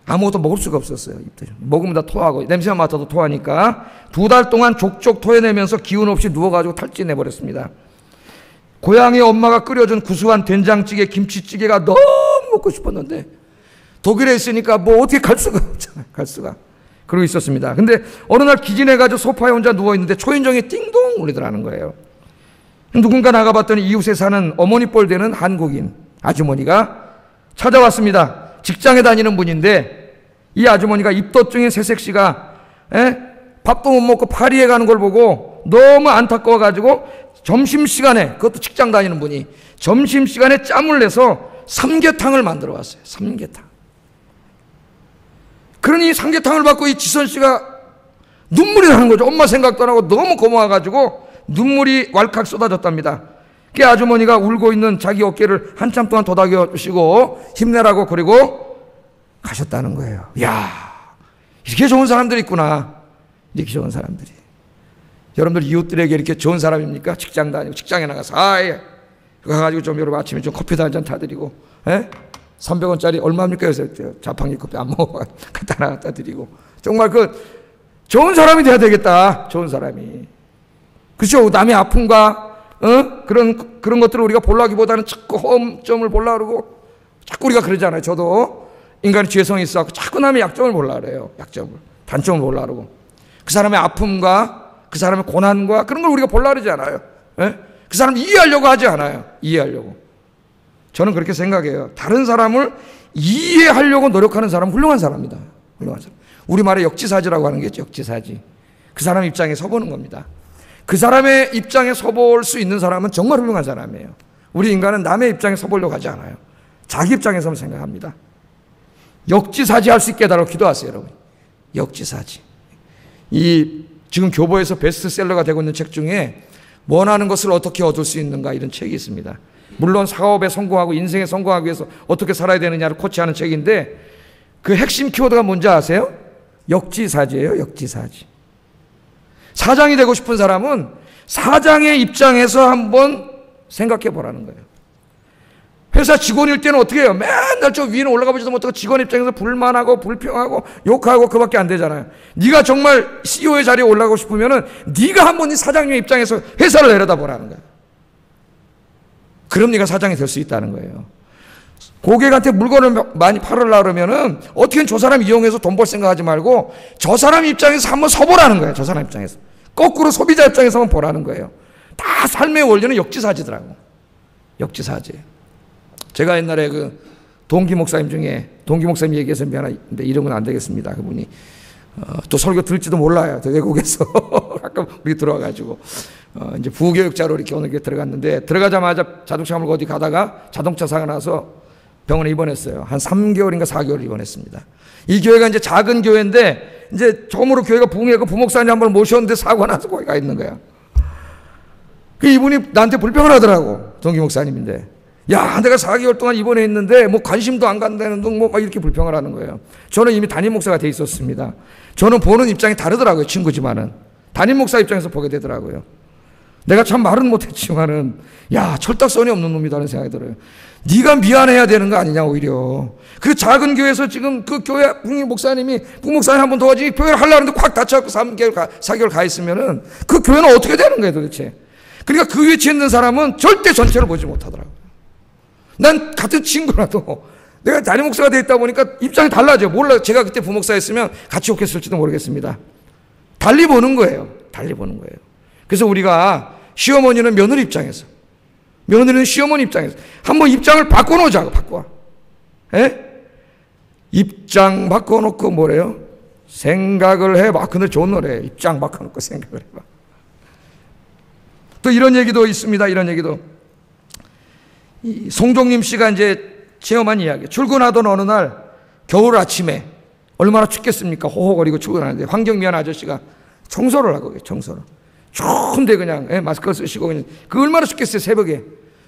아무것도 먹을 수가 없었어요. 입덧이. 먹으면 다 토하고, 냄새만 맡아도 토하니까 2달 동안 족족 토해내면서 기운 없이 누워가지고 탈진해버렸습니다. 고향의 엄마가 끓여준 구수한 된장찌개, 김치찌개가 너무 먹고 싶었는데 독일에 있으니까 뭐 어떻게 갈 수가 없잖아요. 갈 수가. 그러고 있었습니다. 근데 어느 날 기진해가지고 소파에 혼자 누워있는데 초인종이 띵동 울리더라는 거예요. 누군가 나가봤더니 이웃에 사는 어머니 뻘 되는 한국인 아주머니가 찾아왔습니다. 직장에 다니는 분인데 이 아주머니가 입덧 중인 새색시가 밥도 못 먹고 파리에 가는 걸 보고 너무 안타까워가지고 점심시간에, 그것도 직장 다니는 분이 점심시간에 짬을 내서 삼계탕을 만들어 왔어요. 삼계탕. 그러니 삼계탕을 받고 이 지선씨가 눈물이 나는 거죠. 엄마 생각도 안 하고 너무 고마워가지고 눈물이 왈칵 쏟아졌답니다. 그 아주머니가 울고 있는 자기 어깨를 한참 동안 도닥여 주시고 힘내라고 그리고 가셨다는 거예요. 이야, 이렇게 좋은 사람들이 있구나. 이렇게 좋은 사람들이. 여러분들 이웃들에게 이렇게 좋은 사람입니까? 직장 다니고 직장에 나가서 가가지고 좀 여러분 아침에 좀 커피도 한 잔 타드리고, 300원짜리 얼마입니까? 요새 자판기 커피 안 먹어 갖다 드리고, 정말 좋은 사람이 돼야 되겠다. 좋은 사람이. 그렇죠? 남의 아픔과 그런 것들을 우리가 보려기보다는 자꾸 허점을 보려고 그러고, 자꾸 우리가 그러잖아요. 저도 인간의 죄성이 있어서 자꾸 남의 약점을 보려고 그래요. 약점을, 단점을 보려고 그러고, 그 사람의 아픔과 그 사람의 고난과 그런 걸 우리가 보려고 그러지 않아요. 그 사람 이해하려고 하지 않아요. 이해하려고. 저는 그렇게 생각해요. 다른 사람을 이해하려고 노력하는 사람은 훌륭한 사람입니다. 훌륭한 사람. 우리말에 역지사지라고 하는 게 있죠. 역지사지. 그 사람 입장에 서보는 겁니다. 그 사람의 입장에 서볼 수 있는 사람은 정말 훌륭한 사람이에요. 우리 인간은 남의 입장에 서보려고 하지 않아요. 자기 입장에서만 생각합니다. 역지사지 할 수 있게 해달라고 기도하세요, 여러분. 역지사지. 지금 교보에서 베스트셀러가 되고 있는 책 중에 원하는 것을 어떻게 얻을 수 있는가, 이런 책이 있습니다. 물론 사업에 성공하고 인생에 성공하기 위해서 어떻게 살아야 되느냐를 코치하는 책인데, 그 핵심 키워드가 뭔지 아세요? 역지사지예요. 역지사지. 사장이 되고 싶은 사람은 사장의 입장에서 한번 생각해 보라는 거예요. 회사 직원일 때는 어떻게 해요? 맨날 저 위에 올라가 보지도 못하고 직원 입장에서 불만하고 불평하고 욕하고 그밖에 안 되잖아요. 네가 정말 CEO의 자리에 올라가고 싶으면은 네가 한번 이 사장님의 입장에서 회사를 내려다보라는 거예요. 그럼 네가 사장이 될 수 있다는 거예요. 고객한테 물건을 많이 팔으려고 그러면은 어떻게든 저 사람 이용해서 돈 벌 생각하지 말고 저 사람 입장에서 한번 서보라는 거예요. 저 사람 입장에서. 거꾸로 소비자 입장에서 한번 보라는 거예요. 다 삶의 원리는 역지사지더라고. 역지사지. 제가 옛날에 동기 목사님 중에, 동기 목사님 얘기해서 미안한데 이름은 안 되겠습니다. 그분이 또 설교 들을지도 몰라요. 외국에서 가끔 우리 들어와가지고 이제 부교육자로 이렇게 어느 게 들어갔는데, 들어가자마자 자동차 몰고 어디 가다가 자동차 사고 나서 병원에 입원했어요. 한 3개월인가 4개월 입원했습니다. 이 교회가 이제 작은 교회인데 이제 처음으로 교회가 부흥회고 부목사님 한 번 모셨는데 사고가 나서 거기 가 있는 거야. 이분이 나한테 불평을 하더라고. 동기 목사님인데. 야, 내가 4개월 동안 입원해 있는데 뭐 관심도 안 간다는 둥 뭐 이렇게 불평을 하는 거예요. 저는 이미 담임 목사가 돼 있었습니다. 저는 보는 입장이 다르더라고요. 친구지만은. 담임 목사 입장에서 보게 되더라고요. 내가 참 말은 못했지만은 야, 철딱선이 없는 놈이다라는 생각이 들어요. 네가 미안해야 되는 거 아니냐 오히려. 그 작은 교회에서 지금 그 교회 부목사님 한 번 도와주기 교회를 하려는데 콱 닫혀갖고 3개월 4개월 가 있으면은 그 교회는 어떻게 되는 거예요 도대체. 그러니까 그 위치에 있는 사람은 절대 전체를 보지 못하더라고요. 난 같은 친구라도 내가 담임 목사가 돼 있다 보니까 입장이 달라져요. 몰라, 제가 그때 부목사였으면 같이 욕했을지도 모르겠습니다. 달리 보는 거예요. 달리 보는 거예요. 그래서 우리가 시어머니는 며느리 입장에서, 며느리는 시어머니 입장에서 한번 입장을 바꿔놓자고. 바꿔. 에? 입장 바꿔놓고 뭐래요? 생각을 해봐. 근데 좋은 노래예요. 입장 바꿔놓고 생각을 해봐. 또 이런 얘기도 있습니다. 이런 얘기도. 이 송종림 씨가 이제 체험한 이야기. 출근하던 어느 날 겨울 아침에 얼마나 춥겠습니까? 호호거리고 출근하는데 환경미화 아저씨가 청소를 하고 계세요. 청소를. 추운데 그냥 마스크를 쓰시고 그냥 그 얼마나 춥겠어요. 새벽에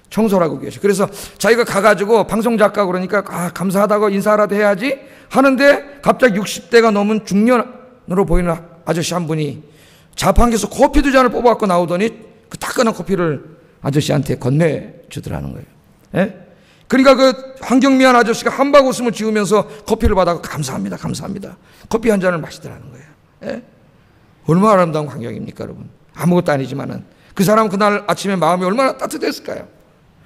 청소를 하고 계셔. 그래서 자기가 가가지고 방송작가 그러니까 감사하다고 인사라도 해야지 하는데 갑자기 60대가 넘은 중년으로 보이는 아저씨 한 분이 자판기에서 커피 2잔을 뽑아갖고 나오더니 그 따끈한 커피를 아저씨한테 건네주더라는 거예요. 예? 그러니까 그 환경미화 아저씨가 한박 웃음을 지으면서 커피를 받아서 감사합니다. 감사합니다. 커피 한 잔을 마시더라는 거예요. 예? 얼마나 아름다운 광경입니까 여러분. 아무것도 아니지만은 그 사람은 그날 아침에 마음이 얼마나 따뜻했을까요.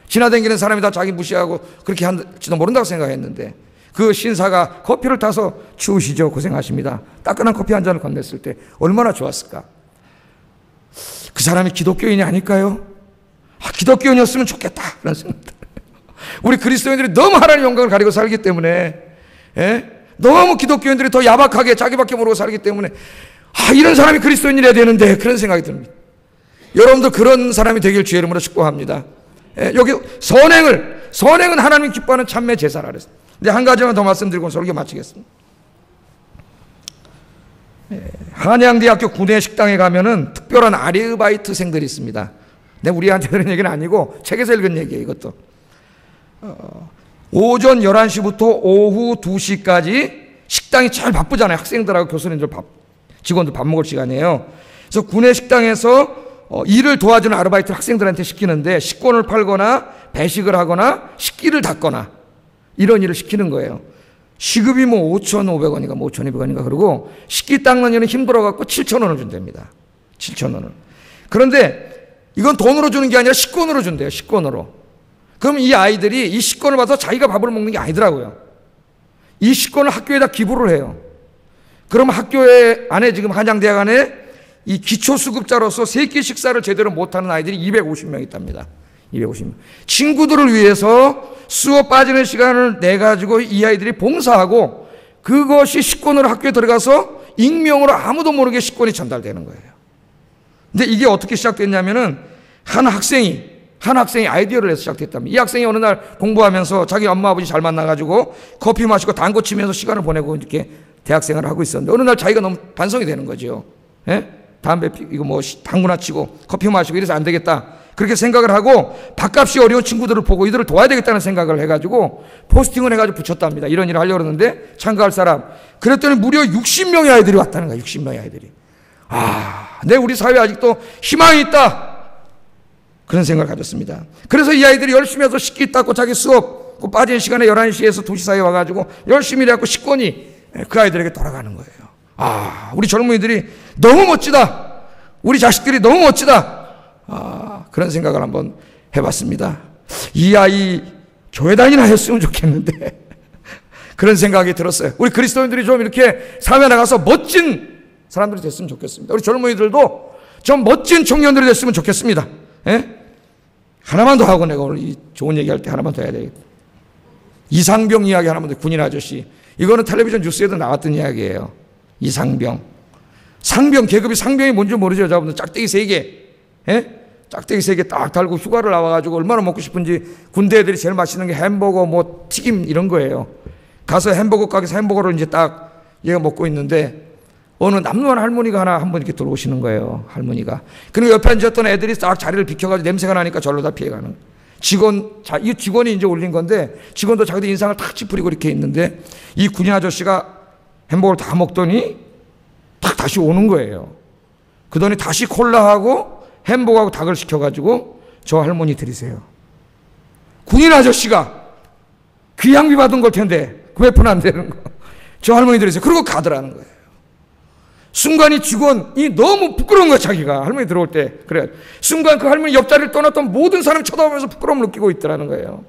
지나다니는 사람이 다 자기 무시하고 그렇게 할지도 모른다고 생각했는데 그 신사가 커피를 타서 추우시죠. 고생하십니다. 따끈한 커피 한 잔을 건넸을 때 얼마나 좋았을까. 그 사람이 기독교인이 아닐까요? 기독교인이었으면 좋겠다 그런 생각. 우리 그리스도인들이 너무 하나님의 영광을 가리고 살기 때문에 너무 기독교인들이 더 야박하게 자기밖에 모르고 살기 때문에 이런 사람이 그리스도인이래야 되는데 그런 생각이 듭니다. 여러분도 그런 사람이 되길 주의 이름으로 축복합니다. 여기 선행은 하나님 기뻐하는 참매 제사라 그랬어요. 근데 한 가지만 더 말씀드리고 설교 마치겠습니다. 한양대학교 구내 식당에 가면은 특별한 아르바이트생들이 있습니다. 내가 우리한테 그런 얘기는 아니고 책에서 읽은 얘기예요. 이것도 오전 11시부터 오후 2시까지 식당이 제일 바쁘잖아요. 학생들하고 교수님들 직원들 밥 먹을 시간이에요. 그래서 구내 식당에서 일을 도와주는 아르바이트를 학생들한테 시키는데 식권을 팔거나 배식을 하거나 식기를 닦거나 이런 일을 시키는 거예요. 시급이 뭐 5,500원인가 뭐 5,200원인가 그러고 식기 닦는 일은 힘들어갖고 7,000원을 준답니다. 7,000원을. 그런데 이건 돈으로 주는 게 아니라 식권으로 준대요. 식권으로. 그럼 이 아이들이 이 식권을 받아서 자기가 밥을 먹는 게 아니더라고요. 이 식권을 학교에다 기부를 해요. 그럼 학교에 안에 지금 한양대학 안에 이 기초수급자로서 3끼 식사를 제대로 못하는 아이들이 250명 있답니다. 250명. 친구들을 위해서 수업 빠지는 시간을 내가지고 이 아이들이 봉사하고 그것이 식권으로 학교에 들어가서 익명으로 아무도 모르게 식권이 전달되는 거예요. 근데 이게 어떻게 시작됐냐면은 한 학생이 아이디어를 내서 시작됐답니다. 이 학생이 어느 날 공부하면서 자기 엄마 아버지 잘 만나가지고 커피 마시고 당구 치면서 시간을 보내고 이렇게 대학생활을 하고 있었는데 어느 날 자기가 너무 반성이 되는 거죠. 담배 피고 뭐 당구나 치고 커피 마시고 이래서 안 되겠다. 그렇게 생각을 하고 밥값이 어려운 친구들을 보고 이들을 도와야 되겠다는 생각을 해가지고 포스팅을 해가지고 붙였답니다. 이런 일을 하려고 그러는데 참가할 사람. 그랬더니 무려 60명의 아이들이 왔다는 거야. 60명의 아이들이. 우리 사회에 아직도 희망이 있다. 그런 생각을 가졌습니다. 그래서 이 아이들이 열심히 해서 식기 닦고 자기 수업 그 빠진 시간에 11시에서 2시 사이에 와가지고 열심히 일해갖고 식권이 그 아이들에게 돌아가는 거예요. 우리 젊은이들이 너무 멋지다. 우리 자식들이 너무 멋지다. 그런 생각을 한번 해봤습니다. 이 아이 교회 다니나 했으면 좋겠는데 그런 생각이 들었어요. 우리 그리스도인들이 좀 이렇게 사회에 나가서 멋진 사람들이 됐으면 좋겠습니다. 우리 젊은이들도 좀 멋진 청년들이 됐으면 좋겠습니다. 하나만 더 하고 내가 오늘 이 좋은 얘기할 때 하나만 더 해야 되겠다. 이상병 이야기 하나만 더. 군인 아저씨. 이거는 텔레비전 뉴스에도 나왔던 이야기예요. 이상병. 계급이 상병이 뭔지 모르죠. 여러분들 짝대기 3개. 짝대기 3개 딱 달고 휴가를 나와가지고 얼마나 먹고 싶은지 군대 애들이 제일 맛있는 게 햄버거 뭐 튀김 이런 거예요. 가서 햄버거 가게에서 햄버거를 이제 딱 얘가 먹고 있는데 어느 남루한 할머니가 한 분 이렇게 들어오시는 거예요. 할머니가. 그리고 옆에 앉았던 애들이 딱 자리를 비켜가지고 냄새가 나니까 절로 다 피해가는. 이 직원이 이제 올린 건데 직원도 자기들 인상을 탁 찌푸리고 이렇게 있는데 이 군인 아저씨가 햄버거를 다 먹더니 딱 다시 오는 거예요. 그 돈이 다시 콜라하고 햄버거하고 닭을 시켜가지고 저 할머니 드리세요. 군인 아저씨가 귀향비 받은 걸 텐데 왜 푼 안 되는 거. 저 할머니 드리세요. 그러고 가더라는 거예요. 순간 이 직원이 너무 부끄러운 거야, 자기가. 할머니 들어올 때. 그래. 순간 그 할머니 옆자리를 떠났던 모든 사람이 쳐다보면서 부끄러움을 느끼고 있더라는 거예요.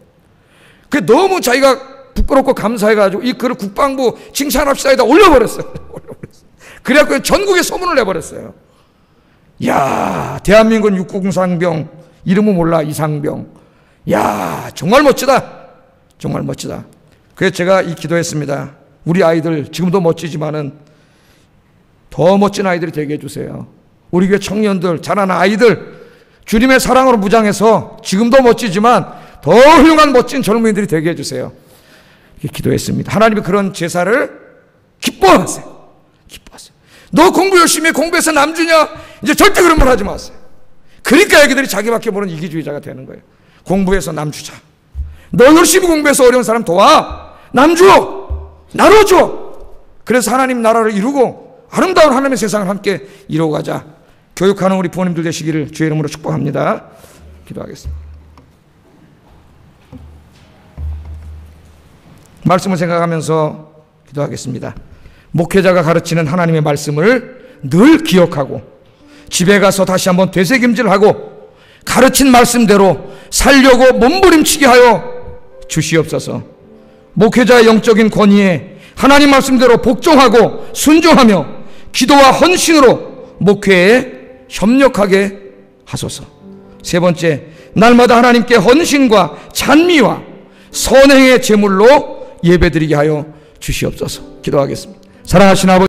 그게 너무 자기가 부끄럽고 감사해가지고 이 글을 국방부 칭찬합시다에다 올려버렸어요. 그래갖고 전국에 소문을 내버렸어요. 야, 대한민국 육군상병, 이름은 몰라, 이상병. 야, 정말 멋지다. 정말 멋지다. 그래서 제가 이 기도했습니다. 우리 아이들 지금도 멋지지만은 더 멋진 아이들이 되게 해주세요. 우리 교회 청년들, 자라는 아이들 주님의 사랑으로 무장해서 지금도 멋지지만 더 훌륭한 멋진 젊은이들이 되게 해주세요. 이렇게 기도했습니다. 하나님이 그런 제사를 기뻐하세요. 기뻐하세요. 너 공부 열심히 해, 공부해서 남 주냐? 이제 절대 그런 말 하지 마세요. 그러니까 애기들이 자기밖에 모르는 이기주의자가 되는 거예요. 공부해서 남 주자. 너 열심히 공부해서 어려운 사람 도와. 남 줘. 나눠줘. 그래서 하나님 나라를 이루고 아름다운 하나님의 세상을 함께 이루어가자. 교육하는 우리 부모님들 되시기를 주의 이름으로 축복합니다. 기도하겠습니다. 말씀을 생각하면서 기도하겠습니다. 목회자가 가르치는 하나님의 말씀을 늘 기억하고 집에 가서 다시 한번 되새김질하고 가르친 말씀대로 살려고 몸부림치게 하여 주시옵소서. 목회자의 영적인 권위에 하나님 말씀대로 복종하고 순종하며 기도와 헌신으로 목회에 협력하게 하소서. 세 번째, 날마다 하나님께 헌신과 찬미와 선행의 제물로 예배드리게 하여 주시옵소서. 기도하겠습니다. 사랑하신 아버지,